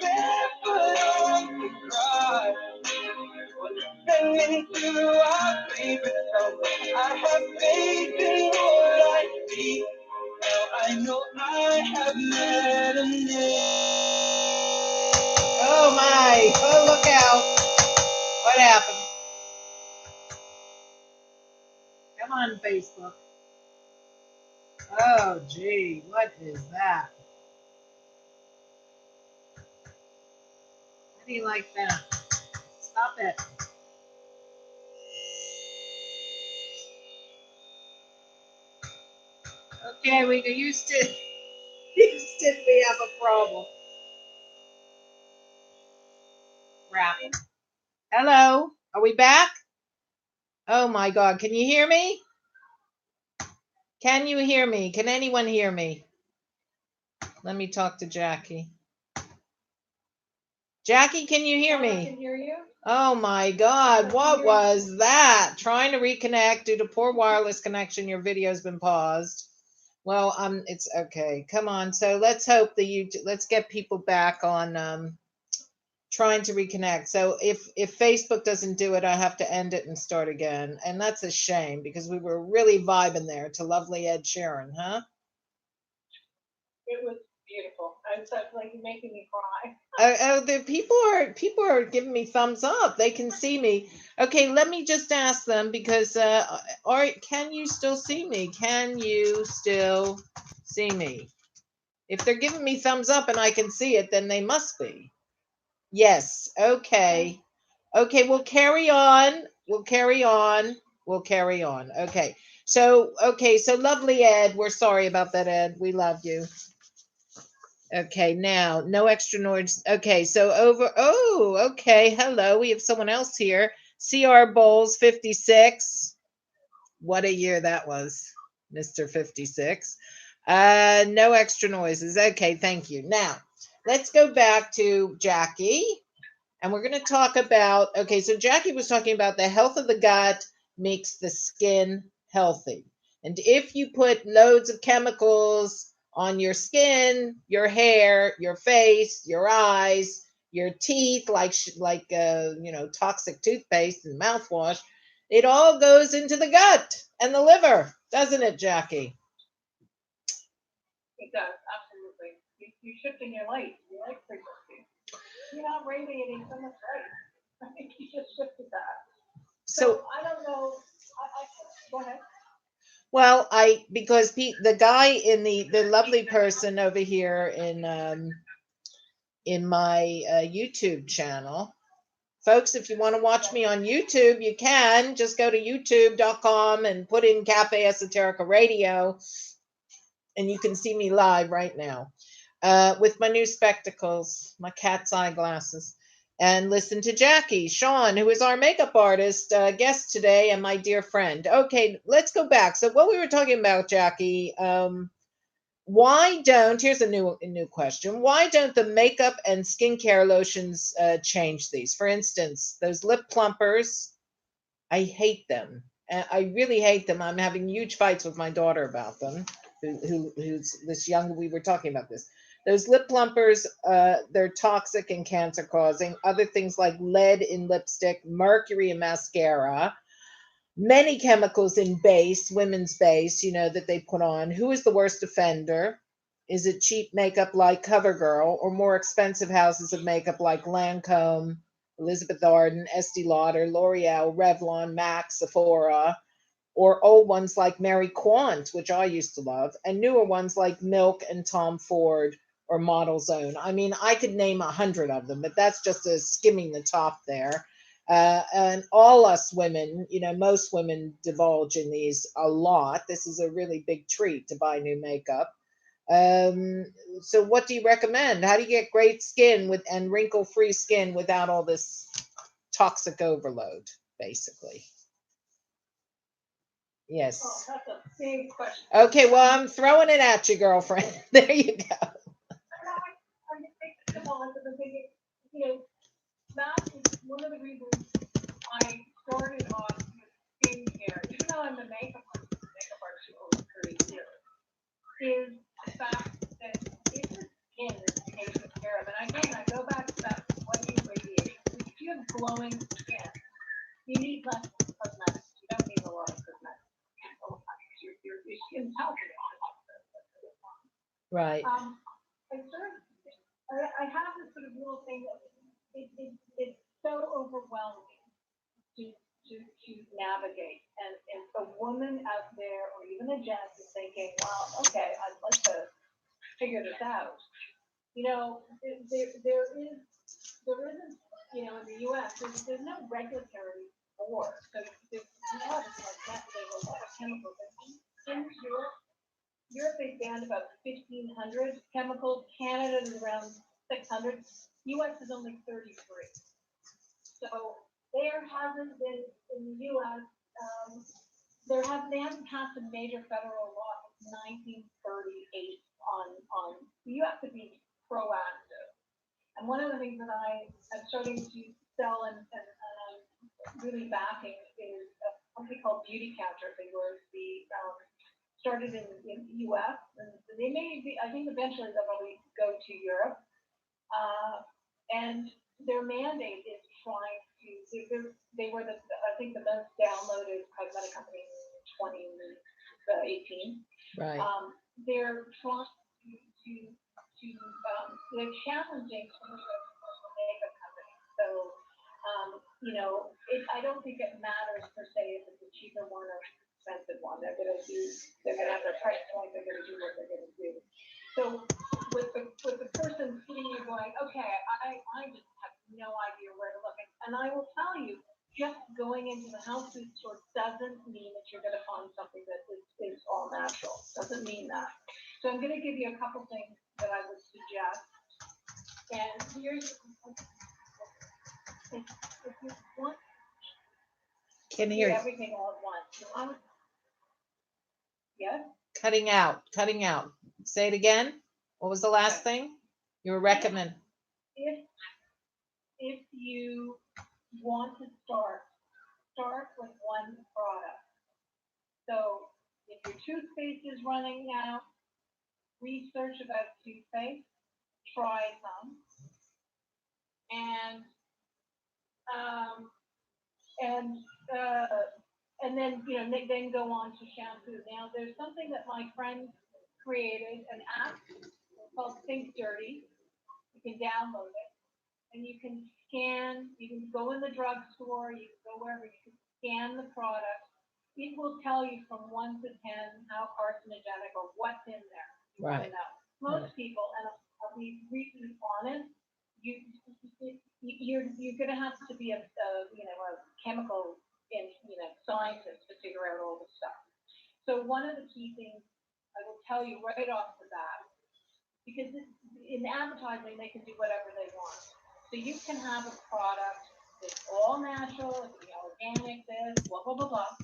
[SPEAKER 4] barefoot on the grass, singing to our favorite song. I have faith in what I see. Now I know I have met a name.
[SPEAKER 2] Oh my! Oh, look out! What happened? Come on, Facebook. Oh, gee, what is that? How do you like that? Stop it. Okay, we Houston. Houston, we have a problem. Crap. Hello, are we back? Oh my God, can you hear me? Can you hear me? Can anyone hear me? Let me talk to Jackie. Jackie, can you hear me?
[SPEAKER 3] I can hear you.
[SPEAKER 2] Oh my God, what was that? Trying to reconnect due to poor wireless connection. Your video's been paused. Well, it's okay. Come on. So let's hope that let's get people back on trying to reconnect. So if Facebook doesn't do it, I have to end it and start again. And that's a shame because we were really vibing there to lovely Ed Sheeran, huh?
[SPEAKER 3] It was beautiful. It's like making me cry.
[SPEAKER 2] The people are giving me thumbs up. They can see me. Okay, let me just ask them because can you still see me? Can you still see me? If they're giving me thumbs up and I can see it, then they must be. Yes. Okay. Okay, we'll carry on. We'll carry on. We'll carry on. Okay. So lovely Ed. We're sorry about that, Ed. We love you. Okay, now no extra noise. Okay, so okay. Hello, we have someone else here. CR Bowles 56. What a year that was, Mr. 56. No extra noises. Okay, thank you. Now, let's go back to Jackie. And we're going to talk about, okay, so Jackie was talking about the health of the gut makes the skin healthy. And if you put loads of chemicals on your skin, your hair, your face, your eyes, your teeth, like toxic toothpaste and mouthwash, it all goes into the gut and the liver, doesn't it, Jackie?
[SPEAKER 3] It does, absolutely. You're shifting your light frequency. You're not radiating so much light. I think you just shifted that. So I don't know. Go ahead.
[SPEAKER 2] Well, because the guy in the lovely person over here in my YouTube channel, folks, if you want to watch me on YouTube, you can just go to youtube.com and put in Cafe Esoterica Radio, and you can see me live right now with my new spectacles, my cat's eye glasses, and listen to Jackie Shawn, who is our makeup artist guest today and my dear friend. Okay, let's go back. So what we were talking about, Jackie, here's a new question. Why don't the makeup and skincare lotions change these? For instance, those lip plumpers, I hate them. I really hate them. I'm having huge fights with my daughter about them, who's this young, we were talking about this. Those lip plumpers, they're toxic and cancer causing. Other things like lead in lipstick, mercury in mascara, many chemicals in base, women's base, that they put on. Who is the worst offender? Is it cheap makeup like CoverGirl, or more expensive houses of makeup like Lancome, Elizabeth Arden, Estee Lauder, L'Oreal, Revlon, MAC, Sephora, or old ones like Mary Quant, which I used to love, and newer ones like Milk and Tom Ford or Model Zone? I mean, I could name 100 of them, but that's just a skimming the top there. And all us women, most women divulge in these a lot. This is a really big treat to buy new makeup. So what do you recommend? How do you get great skin and wrinkle-free skin without all this toxic overload, basically? Yes.
[SPEAKER 3] Oh, that's a big question.
[SPEAKER 2] Okay, well, I'm throwing it at you, girlfriend. There you go.
[SPEAKER 3] I'm come on to the big, that is one of the reasons I started on skincare, even though I'm a makeup artist for over 30 years, is the fact that if the skin is taken care of, and again, I go back to that sweaty radiation. If you have glowing skin, you need less cosmetics. You don't need a lot of cosmetics. Your skin's healthy.
[SPEAKER 2] Right.
[SPEAKER 3] I have this sort of little thing that it's so overwhelming to navigate. And a woman out there, or even a gent, is thinking, well, okay, I'd like to figure this out. There isn't, in the U.S., there's no regulatory board. So there's a lot of chemicals. In Europe, they banned about 1,500 chemicals. Canada is around 600. U.S. is only 33. So there hasn't been in the U.S. They haven't passed a major federal law since 1938 on. You have to be proactive. And one of the things that I'm starting to sell and really backing is a company called Beauty Catcher. They were started in the U.S. and they may be. I think eventually they'll probably go to Europe. And their mandate is trying to. They were I think the most downloaded cosmetic company in 2018.
[SPEAKER 2] Right.
[SPEAKER 3] They're trying to they're challenging some of the makeup companies. So I don't think it matters per se if it's a cheaper one or expensive one. They're gonna have their price point. They're gonna do what they're gonna do. So with the person sitting here going, okay, I just have no idea where to look, and I will tell you, just going into the health food store doesn't mean that you're going to find something that is all natural. Doesn't mean that. So I'm going to give you a couple things that I would suggest. And here's if you want
[SPEAKER 2] Can hear
[SPEAKER 3] everything all at once. Yes?
[SPEAKER 2] Cutting out. Say it again. What was the last thing you were recommending?
[SPEAKER 3] If you want to start with one product. So if your toothpaste is running out, research about toothpaste, try some, and then then go on to shampoo. Now there's something that my friend created an app called Think Dirty. You can download it, and you can scan. You can go in the drugstore. You can go wherever. You can scan the product. It will tell you from 1 to 10 how carcinogenic or what's in there. You want to
[SPEAKER 2] Right.
[SPEAKER 3] know. Most people, and I'll be really honest, you're going to have to be a chemical scientist to figure out all this stuff. So one of the key things I will tell you right off the bat, because in advertising they can do whatever they want. So you can have a product that's all natural, it can be organic, this, blah blah blah blah.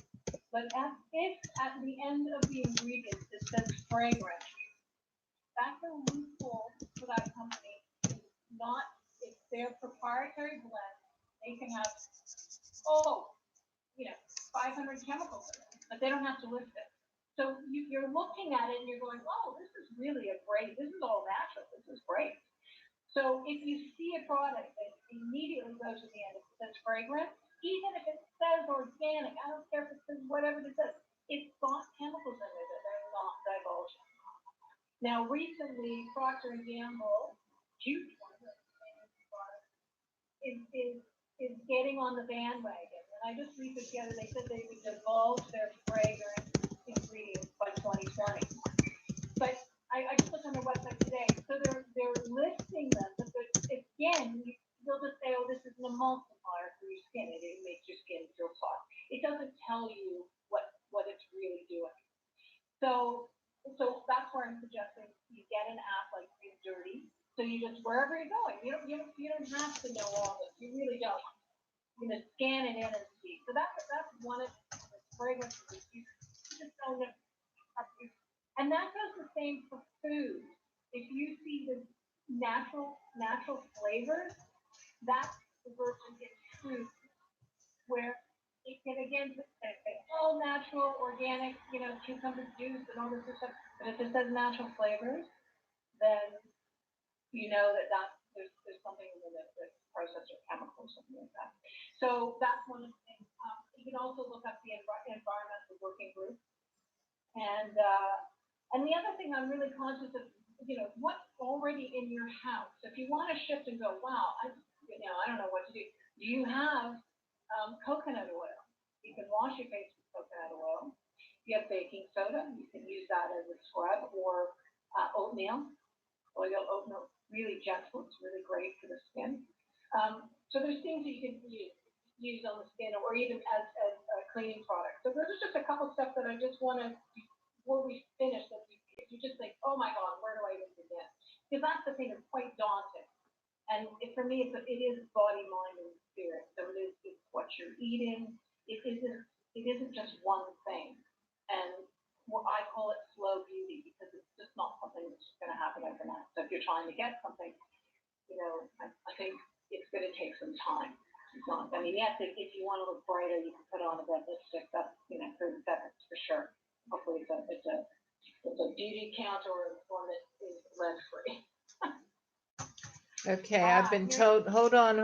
[SPEAKER 3] But if at the end of the ingredients it says fragrance, that's a loophole for that company. Not if their proprietary blend, they can have 500 chemicals in it, but they don't have to list it. So you're looking at it and you're going, oh, this is really this is all natural. This is great. So if you see a product that immediately goes to the end, it says fragrance, even if it says organic, I don't care if it says whatever it says, it's got chemicals in it that they're not divulging. Now, recently, Procter & Gamble, huge one, is getting on the bandwagon. And I just read this together. They said they would divulge their fragrance ingredients by 2020. But I just looked on their website today. So they're listing them. But again, they'll just say, oh, this is an emulsifier for your skin. It makes your skin feel soft. It doesn't tell you what it's really doing. So that's where I'm suggesting you get an app like Think Dirty. So you just, wherever you're going, you don't have to know all this. You really don't. You know, scan it in and see. So that's one of the fragrances you just don't know. And that goes the same for food. If you see the natural flavors, that's the version in fruit where it can again say all natural, organic, cucumber juice and all this stuff. But if it says natural flavors, then you know that there's something in it that's processed or chemical or something like that. So that's one of the things. You can also look up the environmental working group. And the other thing I'm really conscious of, what's already in your house. If you want to shift and go, wow, I don't know what to do. Do you have coconut oil? You can wash your face with coconut oil. If you have baking soda, you can use that as a scrub, or oatmeal. Oatmeal, really gentle. It's really great for the skin. So there's things that you can use on the skin, or even as a cleaning product. So there's just a couple steps that I just want to, before we finish, that if you just think, oh my God, where do I even begin? Because that's the thing, it's quite daunting. And for me, it is body, mind, and spirit. So it's what you're eating. It isn't just one thing. And I call it slow beauty, because it's just not something that's going to happen overnight. So if you're trying to get something, I think it's going to take some time. It's not. I mean, yes, if you want to look brighter, you can put on a red lipstick. That's 30 seconds for sure. Hopefully, it's a beauty counter or one that is lead free.
[SPEAKER 2] Okay, I've been told. Hold on.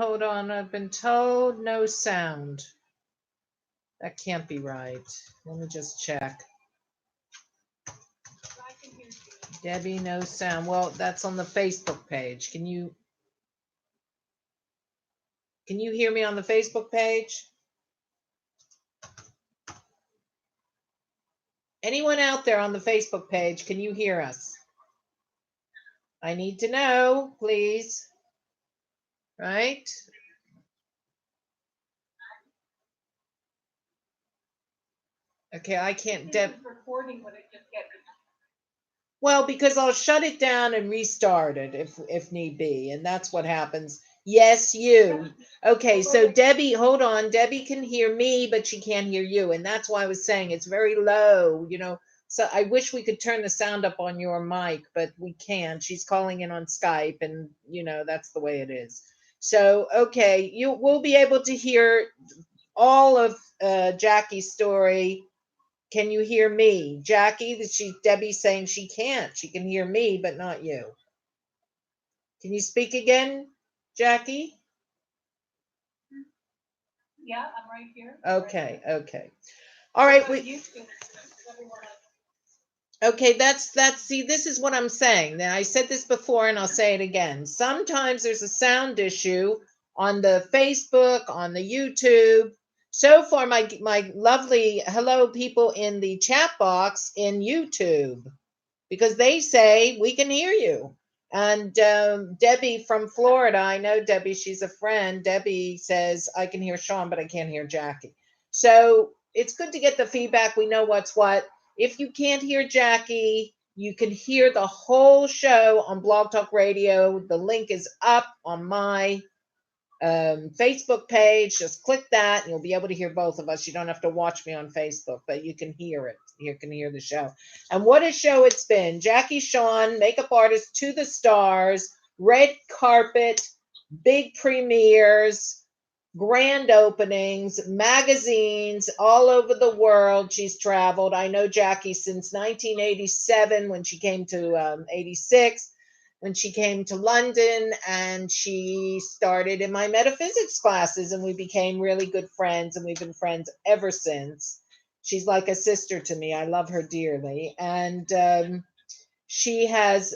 [SPEAKER 2] I've been told no sound. That can't be right. Let me just check. Debbie, no sound. Well, that's on the Facebook page. Can you hear me on the Facebook page? Anyone out there on the Facebook page, can you hear us? I need to know, please. Right? Okay, I can't.
[SPEAKER 3] Recording, would it just get?
[SPEAKER 2] Well, because I'll shut it down and restart it if need be, and that's what happens. Yes, you. Okay, so Debbie, hold on. Debbie can hear me, but she can't hear you, and that's why I was saying it's very low, So I wish we could turn the sound up on your mic, but we can't. She's calling in on Skype, and that's the way it is. So, okay, we'll be able to hear all of Jackie's story. Can you hear me? Jackie, Debbie's saying she can't. She can hear me, but not you. Can you speak again, Jackie?
[SPEAKER 3] Yeah, I'm right here.
[SPEAKER 2] Okay. All right. Okay, that's see, this is what I'm saying. Now, I said this before and I'll say it again. Sometimes there's a sound issue on the Facebook, on the YouTube. So far, my lovely hello people in the chat box in YouTube, because they say we can hear you. And Debbie from Florida, I know Debbie, she's a friend. Debbie says, I can hear Shawn, but I can't hear Jackie. So it's good to get the feedback. We know what's what. If you can't hear Jackie, you can hear the whole show on Blog Talk Radio. The link is up on my Facebook page. Just click that and you'll be able to hear both of us. You don't have to watch me on Facebook, but you can hear it. You can hear the show. And what a show it's been. Jackie Shawn, makeup artist to the stars, red carpet, big premieres, grand openings, magazines all over the world. She's traveled. I know Jackie since 1987 when she came to 86. When she came to London, and she started in my metaphysics classes, and we became really good friends, and we've been friends ever since. She's like a sister to me. I love her dearly. And she has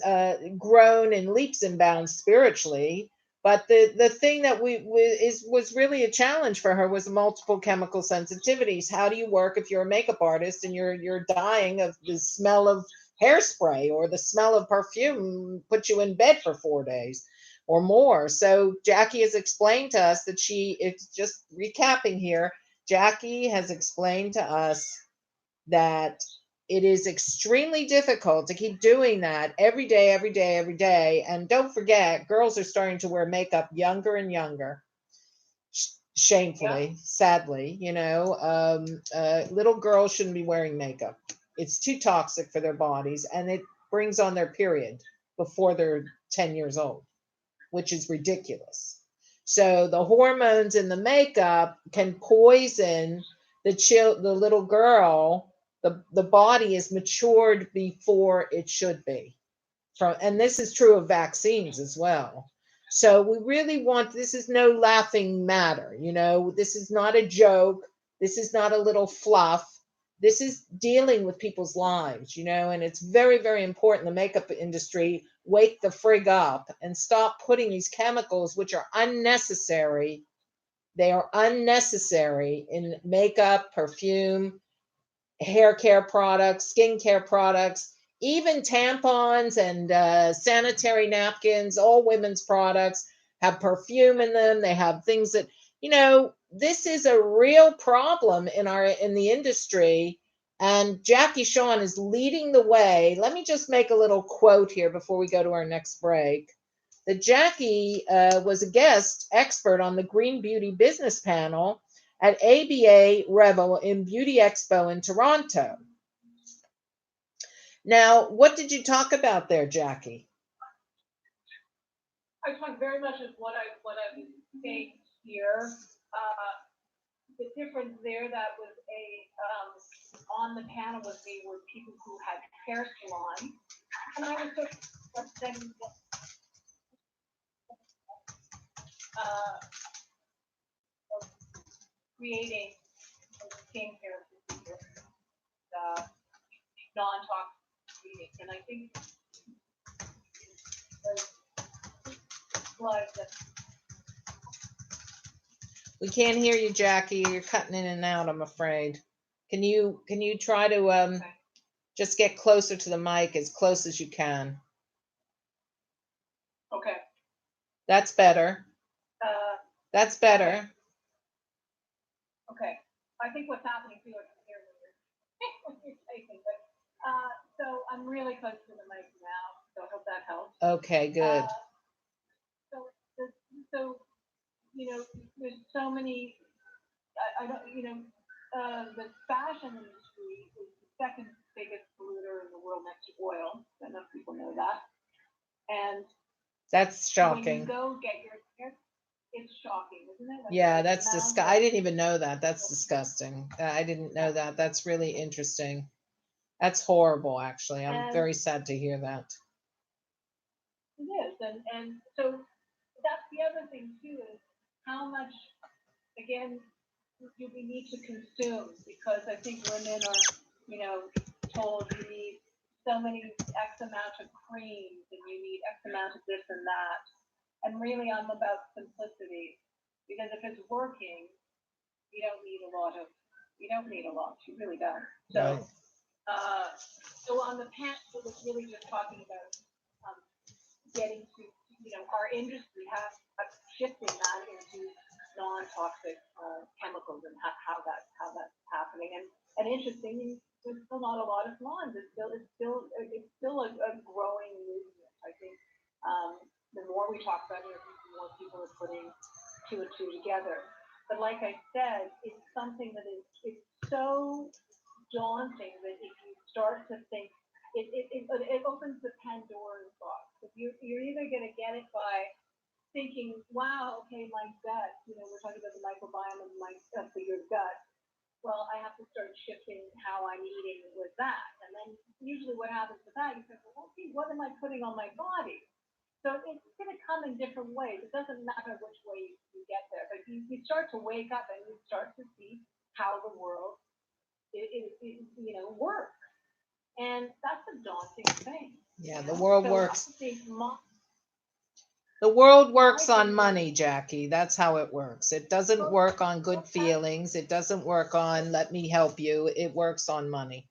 [SPEAKER 2] grown in leaps and bounds spiritually. But the thing that was really a challenge for her was multiple chemical sensitivities. How do you work if you're a makeup artist and you're dying of the smell of hairspray, or the smell of perfume put you in bed for 4 days or more? So Jackie has explained to us that it's just recapping here. Jackie has explained to us that it is extremely difficult to keep doing that every day, every day, every day. And don't forget, girls are starting to wear makeup younger and younger. Shamefully, sadly, little girls shouldn't be wearing makeup. It's too toxic for their bodies, and it brings on their period before they're 10 years old, which is ridiculous. So the hormones in the makeup can poison the little girl. The body is matured before it should be. And this is true of vaccines as well. So we really this is no laughing matter. This is not a joke. This is not a little fluff. This is dealing with people's lives, and it's very, very important the makeup industry wake the frig up and stop putting these chemicals, which are unnecessary. They are unnecessary in makeup, perfume, hair care products, skin care products, even tampons and sanitary napkins. All women's products have perfume in them. They have things that, this is a real problem in the industry. And Jackie Shawn is leading the way. Let me just make a little quote here before we go to our next break. That Jackie was a guest expert on the Green Beauty Business Panel at ABA Revel in Beauty Expo in Toronto. Now, what did you talk about there, Jackie?
[SPEAKER 3] I talked very much of what I was saying here. The difference there that was on the panel with me were people who had hair salons, and I was sort of saying creating a skincare procedure, non-toxic breathing, and I think
[SPEAKER 2] we can't hear you, Jackie. You're cutting in and out, I'm afraid. Can you try to just get closer to the mic, as close as you can?
[SPEAKER 3] Okay.
[SPEAKER 2] That's better. That's better.
[SPEAKER 3] Okay. I think what's happening too, I can hear when you're taking, but so I'm really close to the mic now, so I hope that helps.
[SPEAKER 2] Okay, good.
[SPEAKER 3] So there's so many. I don't. The fashion industry is the second biggest polluter in the world next to oil. Enough people know that. And
[SPEAKER 2] that's shocking.
[SPEAKER 3] When you go get your hair, it's shocking, isn't it?
[SPEAKER 2] Yeah, that's disgusting. I didn't even know that. That's disgusting. I didn't know that. That's really interesting. That's horrible, actually. I'm very sad to hear that.
[SPEAKER 3] It is, and so that's the other thing too, is how much, again, we need to consume, because I think women are, told you need so many X amount of creams and you need X amount of this and that. And really, I'm about simplicity, because if it's working, you don't need a lot. You really don't. So, so on the pants, it was really just talking about getting to, our industry, shifting that into non-toxic chemicals, and how that's happening. And interesting, there's still not a lot of salons. It's still a growing movement. I think the more we talk about it, the more people are putting two and two together. But like I said, it's something that it's so daunting that if you start to think, it opens the Pandora's box. If you're either going to get it by thinking, wow, okay, my gut, we're talking about the microbiome of your gut. Well, I have to start shifting how I'm eating with that. And then usually what happens with that, you say, well, okay, what am I putting on my body? So it's going to come in different ways. It doesn't matter which way you get there, but you start to wake up and you start to see how the world works. And that's a daunting thing.
[SPEAKER 2] Yeah, the world works. The world works on money, Jackie. That's how it works. It doesn't work on good feelings. It doesn't work on let me help you. It works on money.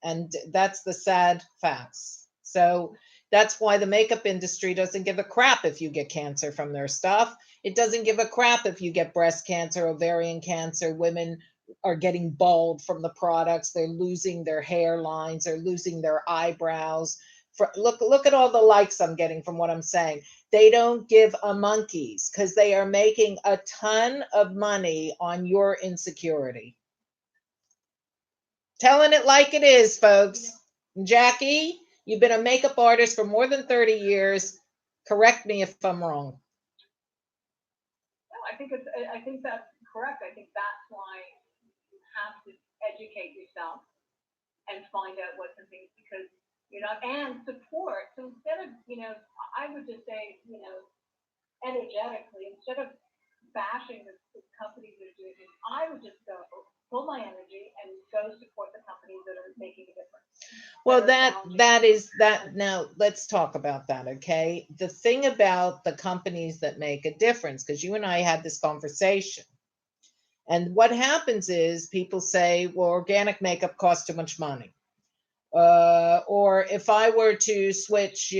[SPEAKER 2] And that's the sad facts. So that's why the makeup industry doesn't give a crap if you get cancer from their stuff. It doesn't give a crap if you get breast cancer, ovarian cancer. Women are getting bald from the products. They're losing their hairlines. They're losing their eyebrows. Look at all the likes I'm getting from what I'm saying. They don't give a monkeys because they are making a ton of money on your insecurity. Telling it like it is, folks. Jackie, you've been a makeup artist for more than 30 years. Correct me if I'm wrong.
[SPEAKER 3] No, I think that's correct. I think that's why you have to educate yourself and find out what's the things, because you're not, and support. So instead of, I would just say, energetically, instead of bashing the companies that are doing it, I would just go pull my energy and go support the companies that are making a difference.
[SPEAKER 2] Well, now let's talk about that, okay? The thing about the companies that make a difference, because you and I had this conversation, and what happens is people say, well, organic makeup costs too much money. Or if I were to switch,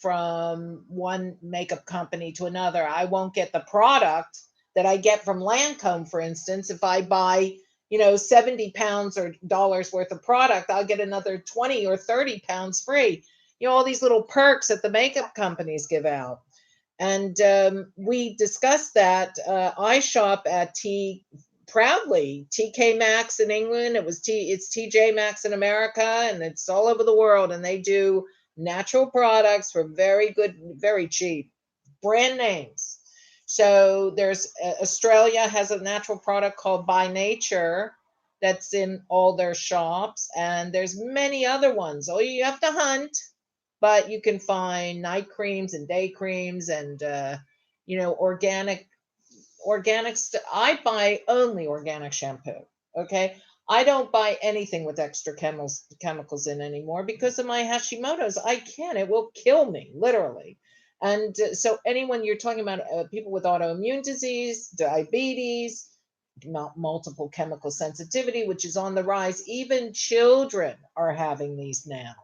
[SPEAKER 2] from one makeup company to another, I won't get the product that I get from Lancome, for instance. If I buy, 70 pounds or dollars worth of product, I'll get another 20 or 30 pounds free. All these little perks that the makeup companies give out. And we discussed that. I shop at proudly TK Maxx in England. It's TJ Maxx in America, and it's all over the world. And they do natural products for very good, very cheap brand names. So there's Australia has a natural product called By Nature that's in all their shops, and there's many other ones. Oh, you have to hunt, but you can find night creams and day creams and organic I buy only organic shampoo. Okay. I don't buy anything with extra chemicals in anymore because of my Hashimoto's. I can't, it will kill me, literally. And so anyone you're talking about, people with autoimmune disease, diabetes, multiple chemical sensitivity, which is on the rise. Even children are having these now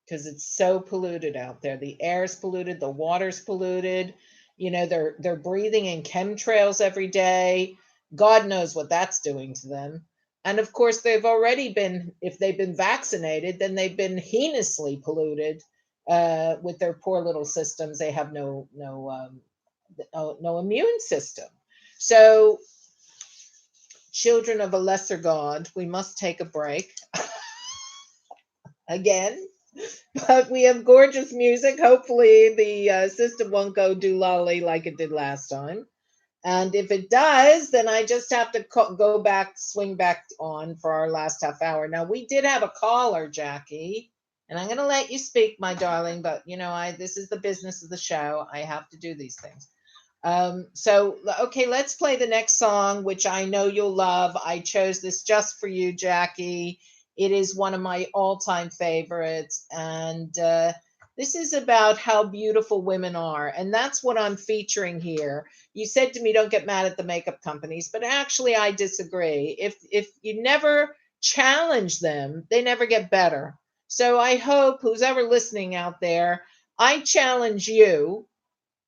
[SPEAKER 2] because it's so polluted out there. The air's polluted, the water's polluted. They're breathing in chemtrails every day. God knows what that's doing to them. And of course, they've already been, if they've been vaccinated, then they've been heinously polluted with their poor little systems. They have no immune system. So, children of a lesser God, we must take a break again. But we have gorgeous music. Hopefully the system won't go doolally like it did last time. And if it does, then I just have to swing back on for our last half hour. Now, we did have a caller, Jackie, and I'm going to let you speak, my darling. But, this is the business of the show. I have to do these things. Okay, let's play the next song, which I know you'll love. I chose this just for you, Jackie. It is one of my all-time favorites. And this is about how beautiful women are. And that's what I'm featuring here. You said to me, don't get mad at the makeup companies, but actually I disagree. If you never challenge them, they never get better. So I hope who's ever listening out there, I challenge you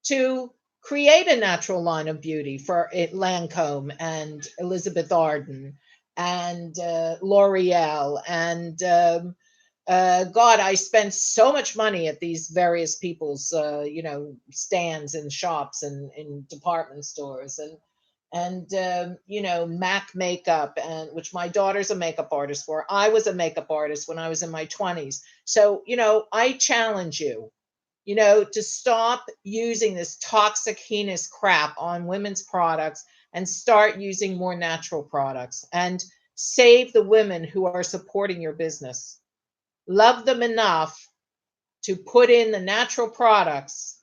[SPEAKER 2] to create a natural line of beauty for it, Lancome and Elizabeth Arden and L'Oreal and God, I spend so much money at these various people's stands and shops and in department stores and Mac makeup, and which my daughter's a makeup artist for. I was a makeup artist when I was in my 20s. So I challenge you to stop using this toxic, heinous crap on women's products and start using more natural products and save the women who are supporting your business. Love them enough to put in the natural products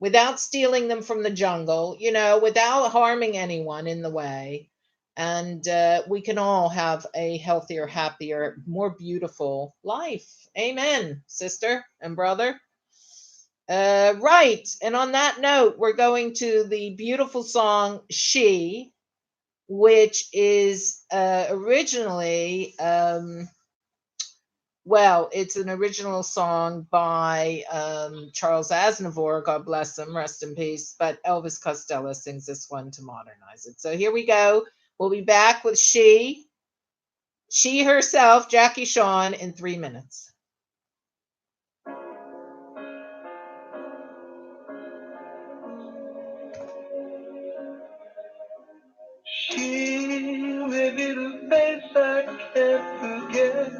[SPEAKER 2] without stealing them from the jungle, without harming anyone in the way. And we can all have a healthier, happier, more beautiful life. Amen, sister and brother. Right. And on that note, we're going to the beautiful song She, which is originally, it's an original song by Charles Aznavour, God bless him, rest in peace. But Elvis Costello sings this one to modernize it. So here we go. We'll be back with She herself, Jackie Shawn, in 3 minutes.
[SPEAKER 4] She may be the face I can't forget,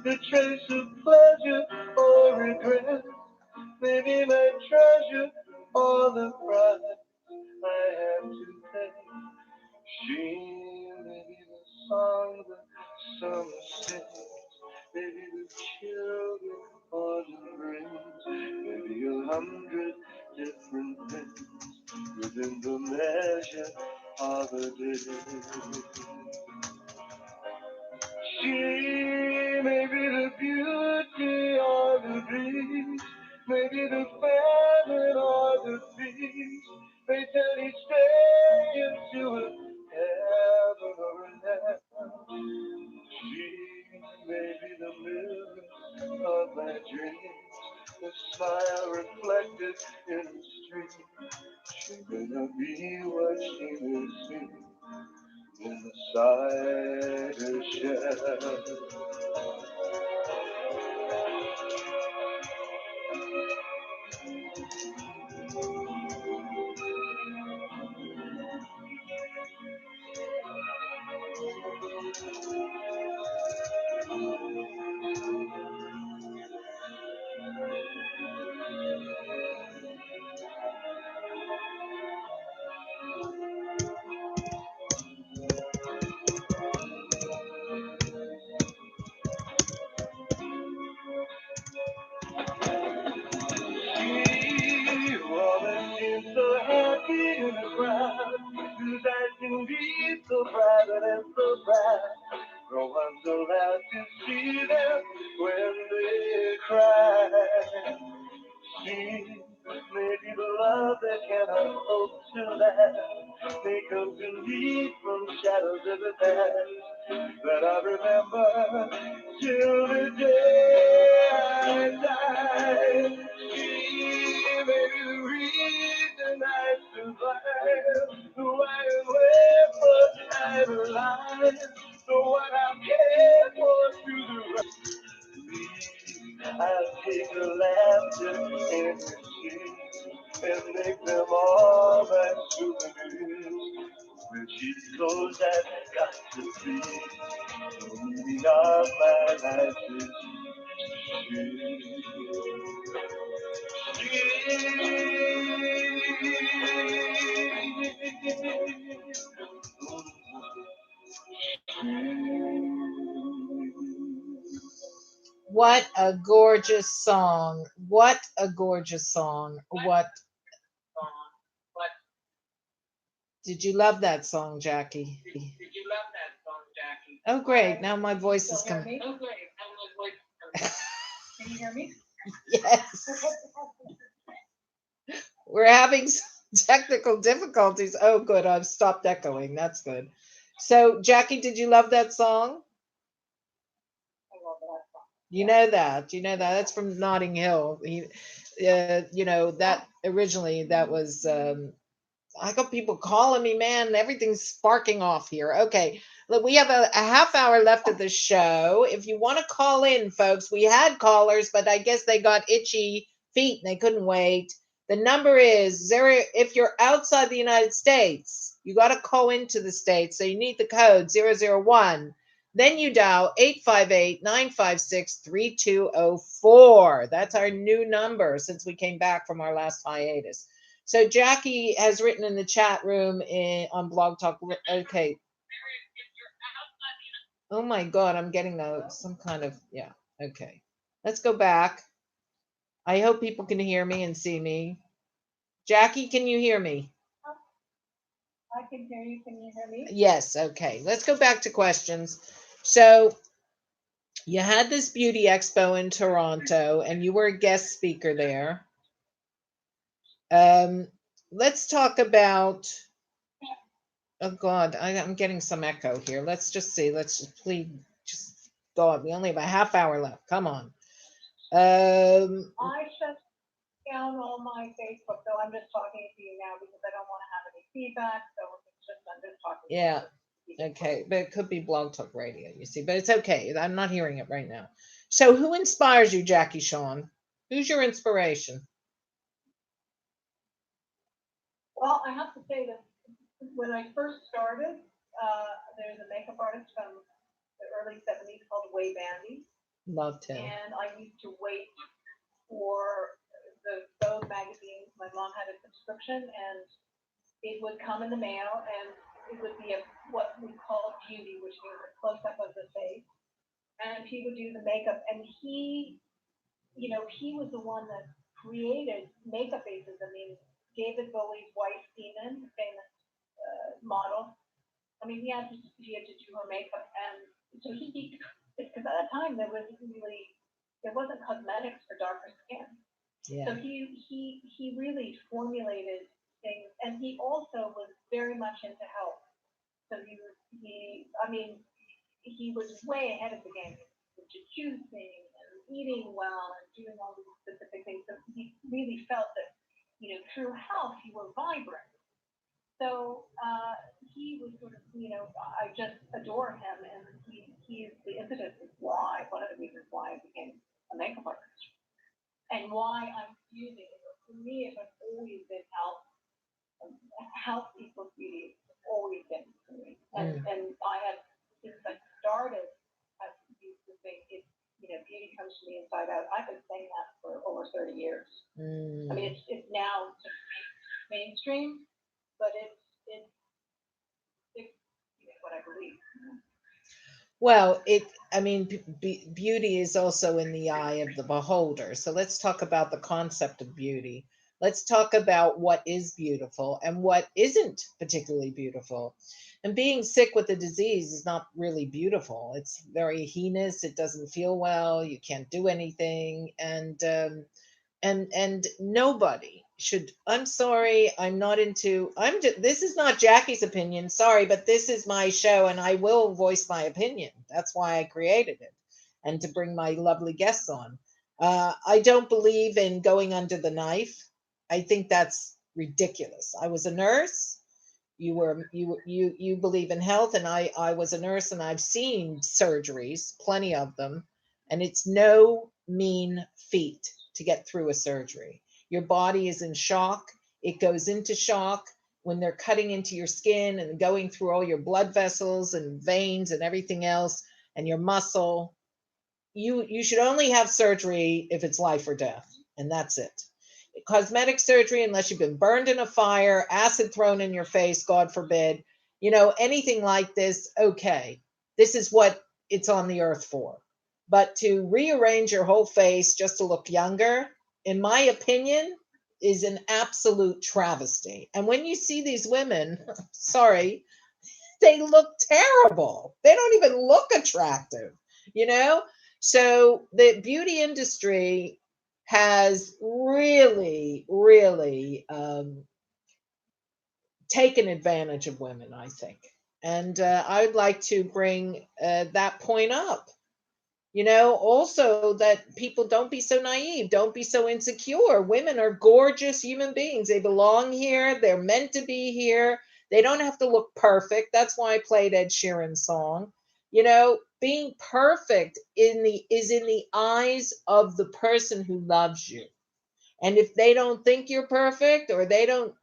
[SPEAKER 4] the trace of pleasure or regret, maybe my treasure or the price I have to pay. She may be the song the summer sings, maybe the children autumn brings, maybe 100 different things within the measure of a day. She may be the beauty or the beast, maybe the famine or the feast, may turn each day into a heaven or a hell. She may be the mirror of my dreams, the smile reflected in the street. She may not be what she may seem inside her shell. She always seems so happy in the crowd, whose eyes can be so private and so bright. No one's allowed to see them when they cry. She may be the love that cannot hope to last, may come to me from shadows of the past that I remember till the day I die. She may be the reason I survive, why and wherefore I'm alive, so what I've cared for through the rest. I'll take her laughter and her tears and make them all my souvenirs. When she goes, I've got to be. The meaning of my life is
[SPEAKER 2] What a gorgeous song. What a gorgeous song. What did you love that song, Jackie? Oh, great. Now my voice is
[SPEAKER 3] Still hear
[SPEAKER 2] coming.
[SPEAKER 3] me? Oh, great. Can you hear me?
[SPEAKER 2] Yes. We're having some technical difficulties. Oh, good. I've stopped echoing. That's good. So, Jackie, did you love that song?
[SPEAKER 3] I love that song.
[SPEAKER 2] You know that. You know that. That's from Notting Hill. You know, that originally that was I got people calling me, man. Everything's sparking off here. Okay. Look, we have a half hour left of the show. If you want to call in, folks, we had callers, but I guess they got itchy feet and they couldn't wait. The number is zero. If you're outside the United States, you got to call into the States. So you need the code 001. Then you dial 858-956-3204. That's our new number since we came back from our last hiatus. So Jackie has written in the chat room on Blog Talk. Okay. Oh my God, I'm getting some kind of, yeah. Okay. Let's go back. I hope people can hear me and see me. Jackie, can you hear me?
[SPEAKER 3] I can hear you. Can you hear me?
[SPEAKER 2] Yes. Okay. Let's go back to questions. So you had this beauty expo in Toronto and you were a guest speaker there. Let's talk about, oh God, I'm getting some echo here. Let's just see. Let's just please just go on. We only have a half hour left. Come on.
[SPEAKER 3] I shut down all my Facebook, so I'm just talking to you now because I don't want to have any feedback. So it's just I'm just talking.
[SPEAKER 2] Yeah. Okay, but it could be Blog Talk Radio, you see, but it's okay. I'm not hearing it right now. So, who inspires you, Jackie Shawn? Who's your inspiration?
[SPEAKER 3] Well, I have to say that when I first started, there's a makeup artist from the early 70s called Way Bandy.
[SPEAKER 2] Loved him.
[SPEAKER 3] And I used to wait for the Vogue magazines. My mom had a subscription, and it would come in the mail, and it would be what we call beauty, which means a close-up of the face. And he would do the makeup, and he was the one that created makeup bases. I mean, David Bowie's wife, Seaman, famous model. I mean, he had to do her makeup, and so because at that time there wasn't cosmetics for darker skin.
[SPEAKER 2] Yeah.
[SPEAKER 3] So he really formulated things, and he also was very much into health. So he was way ahead of the game, with juicing and eating well and doing all these specific things. So he really felt that, through health you were vibrant. So he was sort of, I just adore him, and he is the impetus of one of the reasons why I became a makeup artist, and why I'm using it. For me, it has always been health. Health equals beauty. It's always been for me, and I have, since I started, I've used the thing. Beauty comes to me inside out. I've been saying that for over 30 years. I mean, it's now mainstream, but it's what I believe.
[SPEAKER 2] Well, beauty is also in the eye of the beholder. So let's talk about the concept of beauty. Let's talk about what is beautiful and what isn't particularly beautiful. And being sick with a disease is not really beautiful. It's very heinous. It doesn't feel well. You can't do anything. And nobody should. I'm sorry, this is not Jackie's opinion, sorry, but this is my show and I will voice my opinion. That's why I created it, and to bring my lovely guests on. I don't believe in going under the knife. I think that's ridiculous. I was a nurse. You believe in health, and I was a nurse, and I've seen surgeries, plenty of them, and it's no mean feat to get through a surgery. Your body is in shock. It goes into shock when they're cutting into your skin and going through all your blood vessels and veins and everything else, and your muscle. You should only have surgery if it's life or death, and that's it. Cosmetic surgery, unless you've been burned in a fire, acid thrown in your face, God forbid, anything like this, okay, this is what it's on the earth for. But to rearrange your whole face just to look younger, in my opinion, is an absolute travesty. And when you see these women, sorry, they look terrible. They don't even look attractive, you know? So the beauty industry has really, really taken advantage of women, I think. And I'd like to bring that point up. You know, also that people don't be so naive, don't be so insecure. Women are gorgeous human beings. They belong here. They're meant to be here. They don't have to look perfect. That's why I played Ed Sheeran's song. You know, being perfect is in the eyes of the person who loves you. And if they don't think you're perfect, or they don't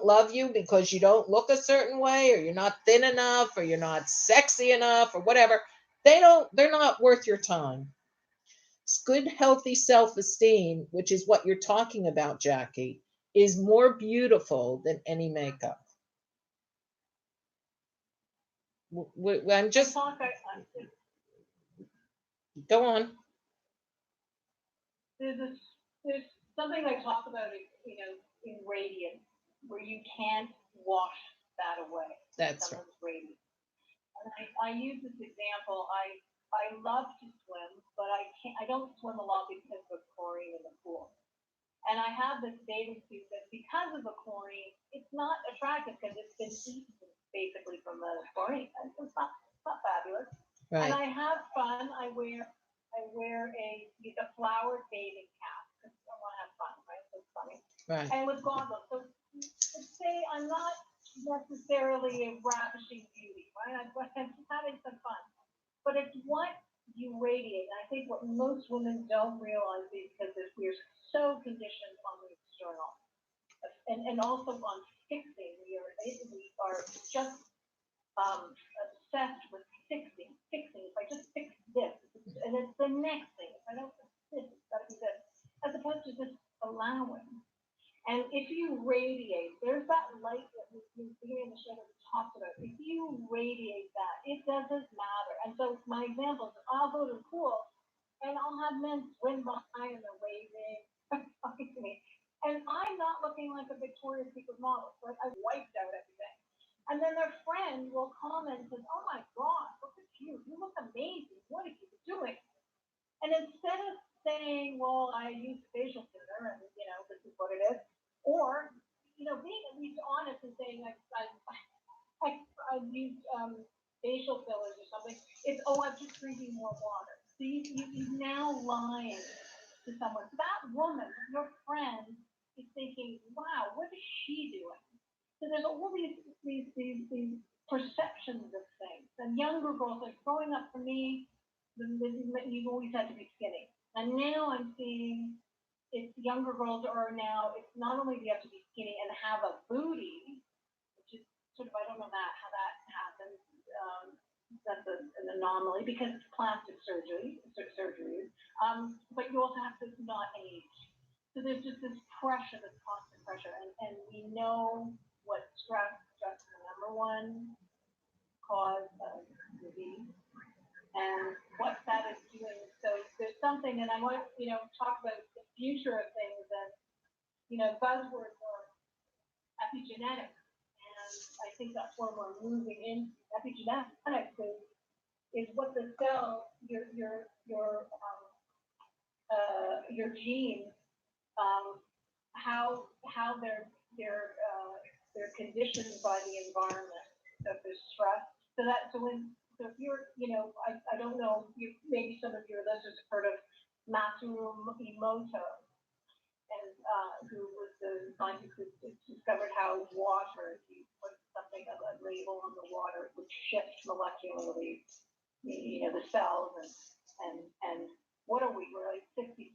[SPEAKER 2] love you because you don't look a certain way, or you're not thin enough, or you're not sexy enough, or whatever, they're not worth your time. It's good, healthy self-esteem, which is what you're talking about, Jackie, is more beautiful than any makeup. I'm just go on.
[SPEAKER 3] There's something I talk about, you know, in radiance, where you can't wash that away.
[SPEAKER 2] That's right.
[SPEAKER 3] Radiance. And I use this example. I love to swim, but I don't swim a lot because of chlorine in the pool. And I have this bathing suit that, because of the chlorine, it's not attractive because it's been eaten basically from the chlorine. And it's not fabulous.
[SPEAKER 2] Right.
[SPEAKER 3] And I have fun. I wear a flowered bathing cap because I want to have fun, right? So it's funny.
[SPEAKER 2] Right.
[SPEAKER 3] And with goggles. So let's say I'm not necessarily a ravishing beauty, right? I'm just having some fun. But it's what you radiate. And I think what most women don't realize is because we're so conditioned on the external, and also on fixing. We are just obsessed with fixing. If I just fix this, and it's the next thing. If I don't fix this, it's got to be this, as opposed to just allowing. And if you radiate, there's that light that we beginning of the show that we talked about. If you radiate that, it doesn't matter. And so my example is, I'll go to the pool and I'll have men swim by and they're waving, talking to me. And I'm not looking like a Victoria's Secret model. Like, I wiped out everything. And then their friend will comment and says, "Oh my God, look at you. You look amazing. What are you doing?" And instead of saying, "Well, I use facial filler and, you know, this is what it is," or, you know, being at least honest and saying, I've used facial fillers or something, it's, "Oh, I'm just drinking more water." So you're now lying to someone. So that woman, your friend, is thinking, "Wow, what is she doing?" So there's all these perceptions of things. And younger girls, like growing up for me, you've always had to be skinny. And now I'm seeing it's younger girls are now, it's not only do you have to be skinny and have a booty, which is sort of, I don't know how that happens. That's an anomaly because it's plastic surgery, but you also have to not age. So there's just this pressure, this constant pressure. And we know what stress is the number one cause of disease, and what that is doing. So there's something, and I want to, talk about the future of things, and buzzwords are epigenetics, and I think that's where we're moving into. Epigenetics is what the cell, your genes, how they're conditioned by the environment. So if there's stress, so if you're, I don't know, maybe some of your listeners have heard of Masaru Emoto, and who was the scientist who discovered how water, if you put something of a label on the water, would shift molecularly, the cells, and what are we? We're like 60-70%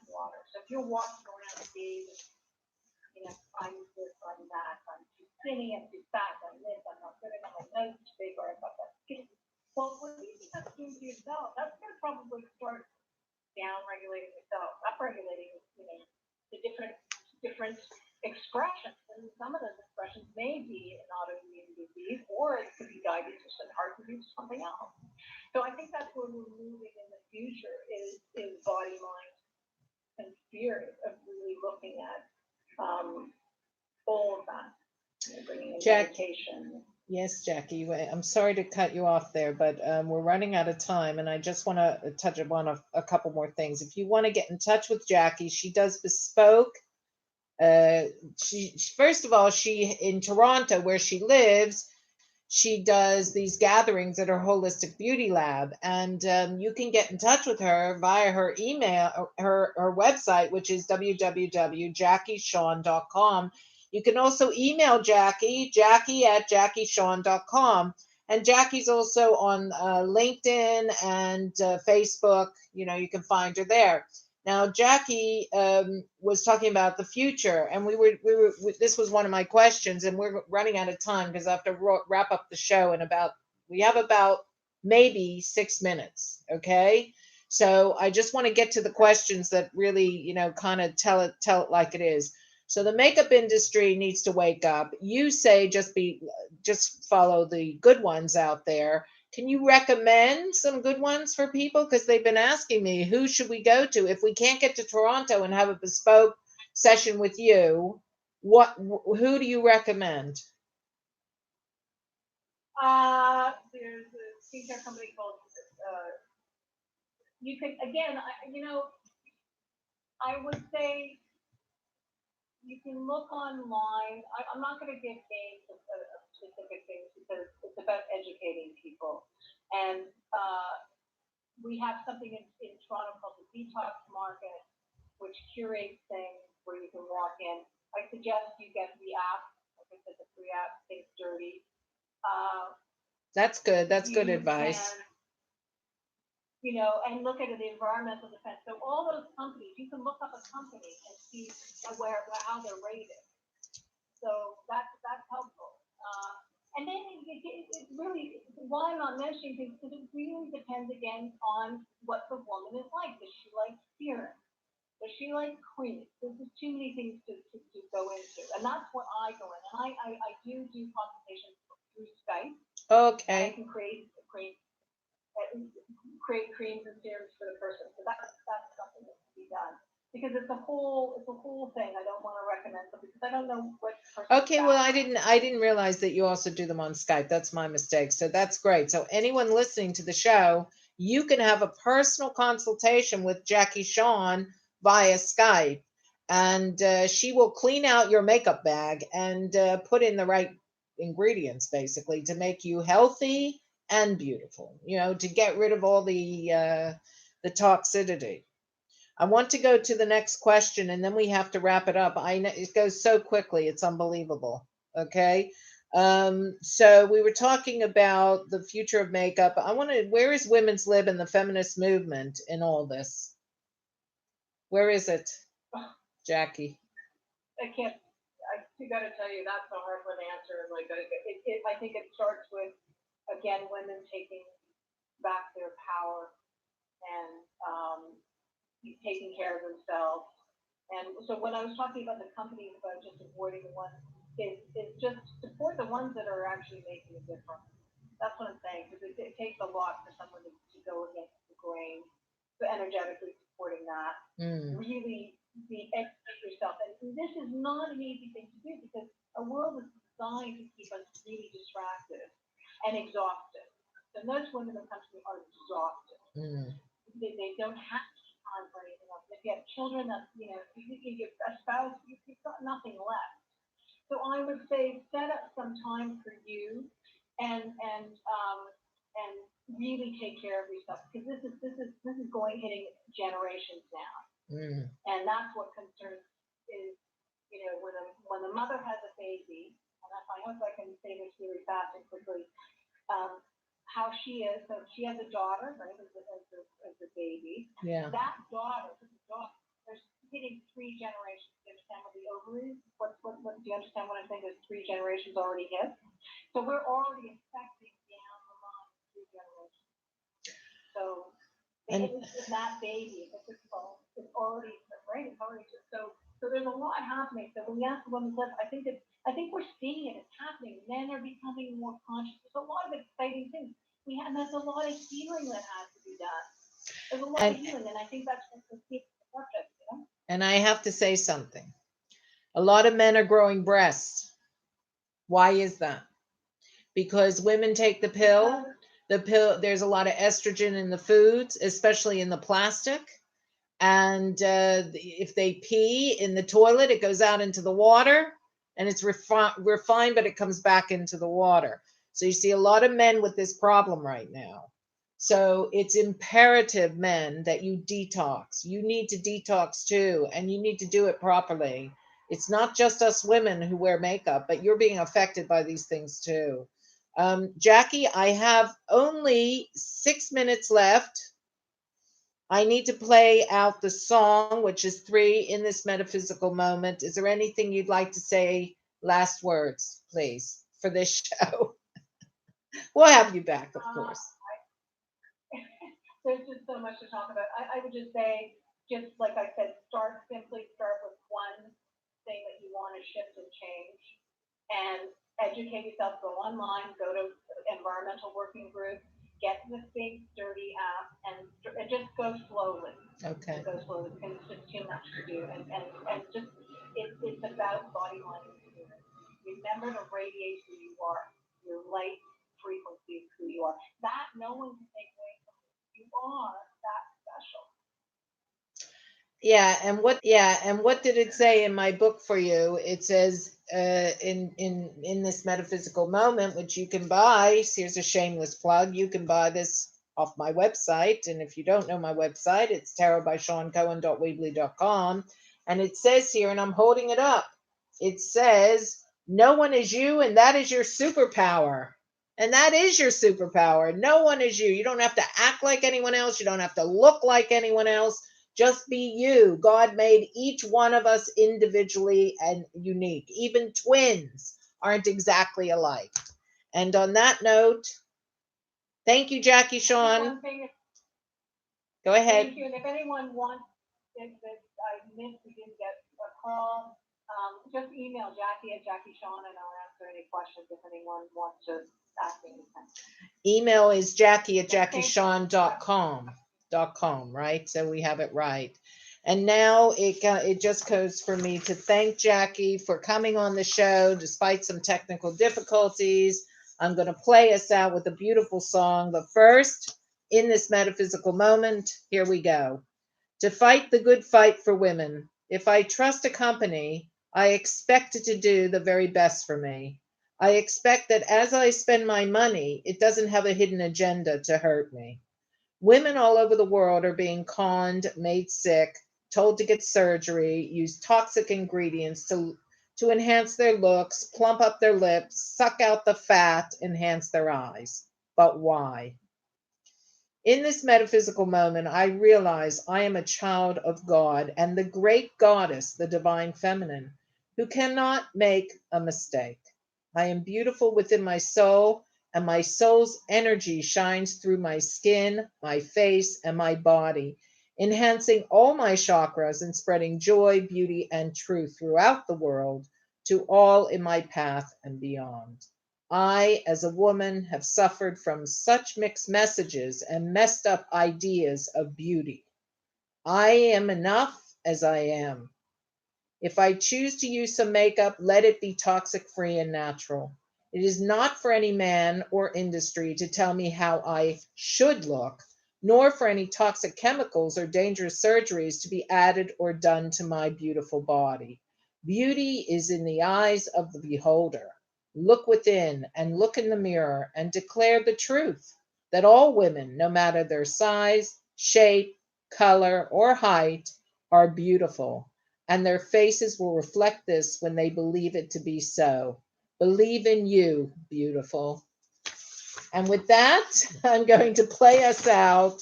[SPEAKER 3] water. So if you're walking around the day, I'm this, I'm that, I'm too skinny, I'm too fat, I'm this, I'm not good enough, my nose is too big, or I've got that skin. Well, what do you think that's doing to yourself? That's going to probably start down-regulating yourself, up-regulating, the different expressions. And some of those expressions may be an autoimmune disease, or it could be diabetes and heart disease, or something else. So I think that's where we're moving in the future is body, mind, and spirit, of really looking at all of that, bringing in meditation.
[SPEAKER 2] Yes, Jackie, I'm sorry to cut you off there, but we're running out of time, and I just want to touch upon a couple more things. If you want to get in touch with Jackie, she does Bespoke. She first of all, she in Toronto, where she lives, she does these gatherings at her Holistic Beauty Lab, and you can get in touch with her via her email, her website, which is www.jackieshawn.com. You can also email Jackie at jackieshawn.com. And Jackie's also on LinkedIn and Facebook. You know, you can find her there. Now, Jackie was talking about the future, and this was one of my questions, and we're running out of time because I have to wrap up the show we have about maybe 6 minutes. Okay. So I just want to get to the questions that really, you know, kind of tell it like it is. So the makeup industry needs to wake up. You say just follow the good ones out there. Can you recommend some good ones for people? Because they've been asking me, who should we go to? If we can't get to Toronto and have a bespoke session with you, who do you recommend?
[SPEAKER 3] There's a skincare company called, you can, again, I would say you can look online. I'm not going to give names of specific things because it's about educating people. And we have something in Toronto called the Detox Market, which curates things where you can walk in. I suggest you get the app. Like I said, the free app, Think Dirty.
[SPEAKER 2] That's good. That's good advice.
[SPEAKER 3] And look at the environmental defense. So all those companies, you can look up a company and see how they're rated. So that's helpful. And then it really, why I'm not mentioning things, because it really depends again on what the woman is like. Does she like serum? Does she like cream? There's just too many things to go into. And that's what I go in. And I do consultations through Skype.
[SPEAKER 2] Okay.
[SPEAKER 3] I can create creams and serums for the person. So that's something that can be done. Because it's a whole thing. I don't want to recommend them because I don't know what person.
[SPEAKER 2] Okay, well, I didn't realize that you also do them on Skype. That's my mistake. So that's great. So anyone listening to the show, you can have a personal consultation with Jackie Shawn via Skype, and she will clean out your makeup bag and put in the right ingredients, basically, to make you healthy and beautiful. You know, to get rid of all the toxicity. I want to go to the next question, and then we have to wrap it up. I know it goes so quickly; it's unbelievable. Okay, so we were talking about the future of makeup. Where is women's lib and the feminist movement in all this? Where is it, Jackie?
[SPEAKER 3] I got to tell you, that's a hard one to answer. Like, I think it starts with, again, women taking back their power and taking care of themselves. And so when I was talking about the companies, about just avoiding the ones, is just support the ones that are actually making a difference. That's what I'm saying, because it takes a lot for someone to go against the grain. So energetically supporting that, really educate yourself. And this is not an easy thing to do because our world is designed to keep us really distracted and exhausted. So most women in the country are exhausted. They don't have time for anything else. If you have children, you get a spouse, you've got nothing left. So I would say set up some time for you and really take care of yourself because this is hitting generations now. And that's what concerns is, when the mother has a baby, and I hope I can say this really fast and quickly, how she is. So she has a daughter, right, as a baby.
[SPEAKER 2] Yeah.
[SPEAKER 3] That daughter, there's hitting 3 generations. Do you understand what the ovaries? What do you understand what I'm saying? There's 3 generations already hit. So we're already affecting down the line 3 generations. So that baby, it's already right. It's already just so there's a lot happening. So when we ask the women's lib, I think we're seeing it. It's happening. Men are becoming more conscious. There's a lot of exciting things. There's a lot of healing that has to be done. There's a lot of healing, and I think that's what the subject.
[SPEAKER 2] And I have to say something. A lot of men are growing breasts. Why is that? because women take the pill. The pill, there's a lot of estrogen in the foods, especially in the plastic. And if they pee in the toilet, it goes out into the water, and it's refined, but it comes back into the water. So you see a lot of men with this problem right now. So it's imperative, men, that you detox. You need to detox too, and you need to do it properly. It's not just us women who wear makeup, but you're being affected by these things too. Jackie, I have only 6 minutes left. I need to play out the song, which is 3 in this metaphysical moment. Is there anything you'd like to say? Last words, please, for this show. We'll have you back, of course.
[SPEAKER 3] There's just so much to talk about. I would just say, just like I said, start with one thing that you want to shift and change, and educate yourself. Go online, go to environmental working group, get the Think Dirty app, and just go slowly.
[SPEAKER 2] Okay.
[SPEAKER 3] Go slowly because it's just too much to do, and just it's about body, mind, and spirit. Remember to radiate who you are. Your light frequency is who you are. That no one can take away from you. You are that special.
[SPEAKER 2] And what did it say in my book for you? It says in this metaphysical moment, which you can buy. Here's a shameless plug. You can buy this off my website, and if you don't know my website, it's tarotbyseancohen.weebly.com. And it says here, and I'm holding it up, it says, no one is you, and that is your superpower. And that is your superpower. No one is you. You don't have to act like anyone else. You don't have to look like anyone else. Just be you. God made each one of us individually and unique. Even twins aren't exactly alike. And on that note, thank you, Jackie Shawn. Go ahead.
[SPEAKER 3] Thank you. And if anyone wants, if I missed, we didn't get a call, just email Jackie at Jackie Shawn, and I'll answer any questions if anyone wants to ask anything.
[SPEAKER 2] Email is Jackie at JackieShawn.com, right? So we have it right. And now it just goes for me to thank Jackie for coming on the show despite some technical difficulties. I'm going to play us out with a beautiful song, but first, in this metaphysical moment, here we go. To fight the good fight for women. If I trust a company, I expect it to do the very best for me. I expect that as I spend my money, it doesn't have a hidden agenda to hurt me. Women all over the world are being conned, made sick, told to get surgery, use toxic ingredients to enhance their looks, plump up their lips, suck out the fat, enhance their eyes. But why? In this metaphysical moment, I realize I am a child of God and the great goddess, the divine feminine, who cannot make a mistake. I am beautiful within my soul, and my soul's energy shines through my skin, my face, and my body, enhancing all my chakras and spreading joy, beauty, and truth throughout the world to all in my path and beyond. I, as a woman, have suffered from such mixed messages and messed up ideas of beauty. I am enough as I am. If I choose to use some makeup, let it be toxic free and natural. It is not for any man or industry to tell me how I should look, nor for any toxic chemicals or dangerous surgeries to be added or done to my beautiful body. Beauty is in the eyes of the beholder. Look within and look in the mirror and declare the truth that all women, no matter their size, shape, color, or height, are beautiful. And their faces will reflect this when they believe it to be so. Believe in you, beautiful. And with that, I'm going to play us out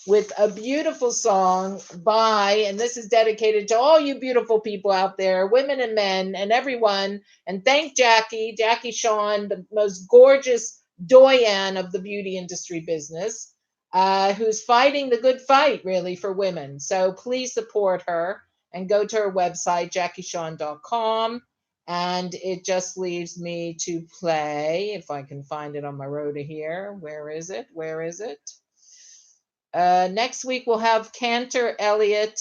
[SPEAKER 2] with a beautiful song by, and this is dedicated to all you beautiful people out there, women and men and everyone. And thank Jackie Shawn, the most gorgeous doyen of the beauty industry business, who's fighting the good fight, really, for women. So please support her. And go to her website, JackieShawn.com. And it just leaves me to play, if I can find it on my rota here. Where is it? Next week, we'll have Cantor Elliott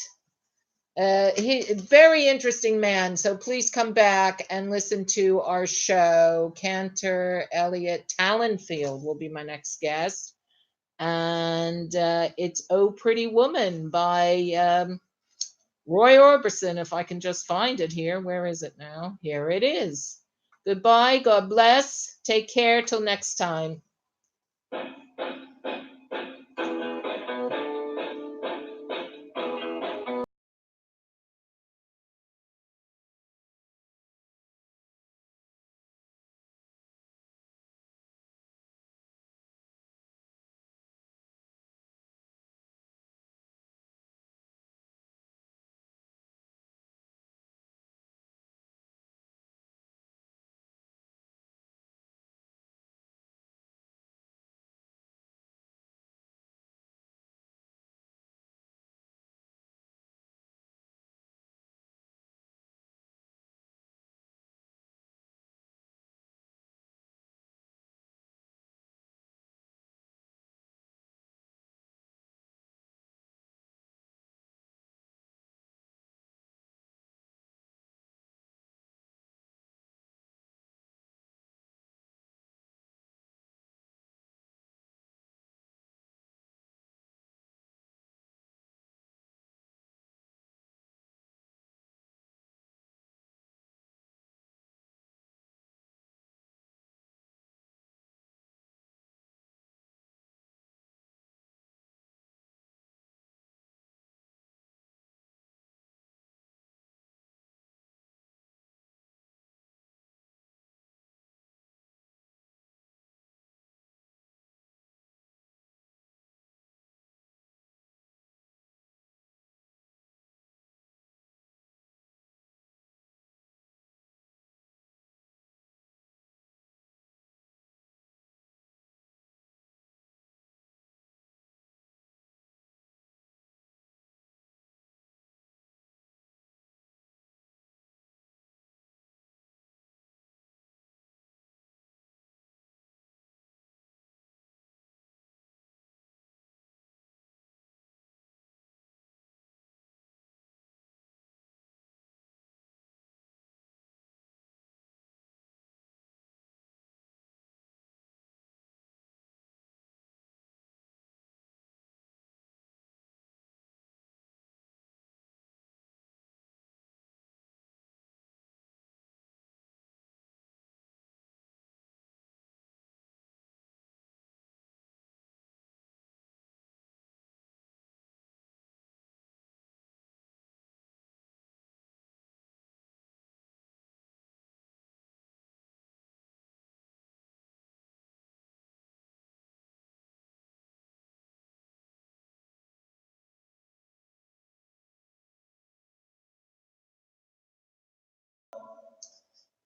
[SPEAKER 2] Very interesting man. So please come back and listen to our show. Cantor Elliott Talonfield will be my next guest. And it's Oh Pretty Woman by Roy Orbison, if I can just find it here. Where is it now? Here it is. Goodbye. God bless. Take care. Till next time.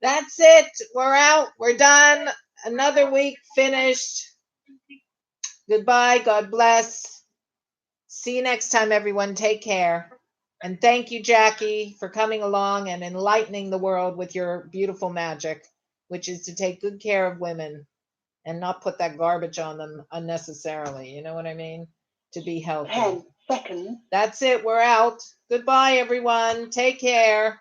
[SPEAKER 2] That's it. We're out. We're done. Another week finished. Goodbye. God bless. See you next time, everyone. Take care. And thank you, Jackie, for coming along and enlightening the world with your beautiful magic, which is to take good care of women and not put that garbage on them unnecessarily. You know what I mean? To be healthy.
[SPEAKER 1] 10 seconds.
[SPEAKER 2] That's it. We're out. Goodbye, everyone. Take care.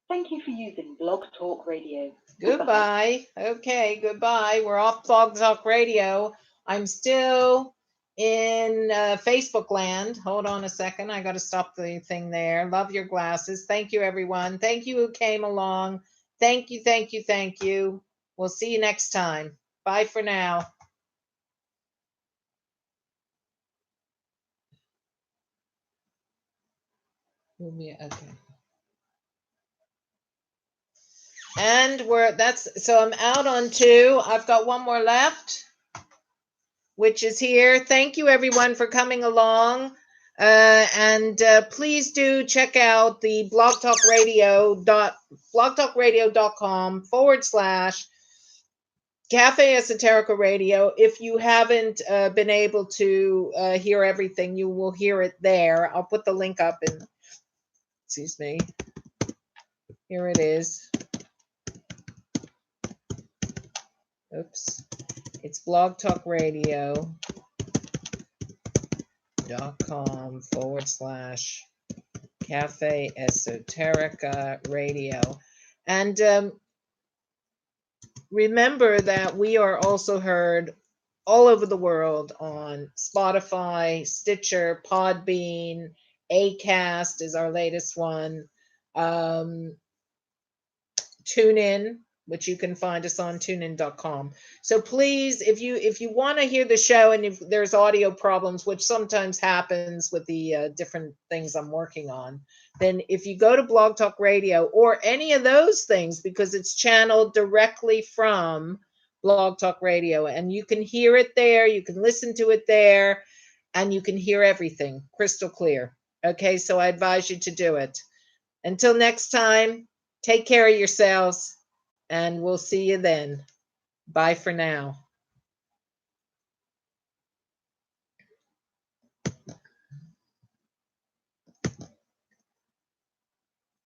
[SPEAKER 1] Thank you for using Blog Talk Radio.
[SPEAKER 2] Goodbye. Okay, goodbye. We're off Blog Talk Radio. I'm still in Facebook land. Hold on a second. I got to stop the thing there. Love your glasses. Thank you, everyone. Thank you who came along. Thank you, thank you, thank you. We'll see you next time. Bye for now. Okay. And so I'm out on 2. I've got one more left, which is here. Thank you, everyone, for coming along. And please do check out the blogtalkradio.com/Cafe Esoterica Radio. If you haven't been able to hear everything, you will hear it there. I'll put the link up in, excuse me. Here it is. Oops. It's blogtalkradio.com/Cafe Esoterica Radio. And remember that we are also heard all over the world on Spotify, Stitcher, Podbean, Acast is our latest one. TuneIn, which you can find us on tunein.com. So please, if you want to hear the show and if there's audio problems, which sometimes happens with the different things I'm working on, then if you go to Blog Talk Radio or any of those things, because it's channeled directly from Blog Talk Radio, and you can hear it there, you can listen to it there, and you can hear everything crystal clear. Okay, so I advise you to do it. Until next time, take care of yourselves, and we'll see you then. Bye for now.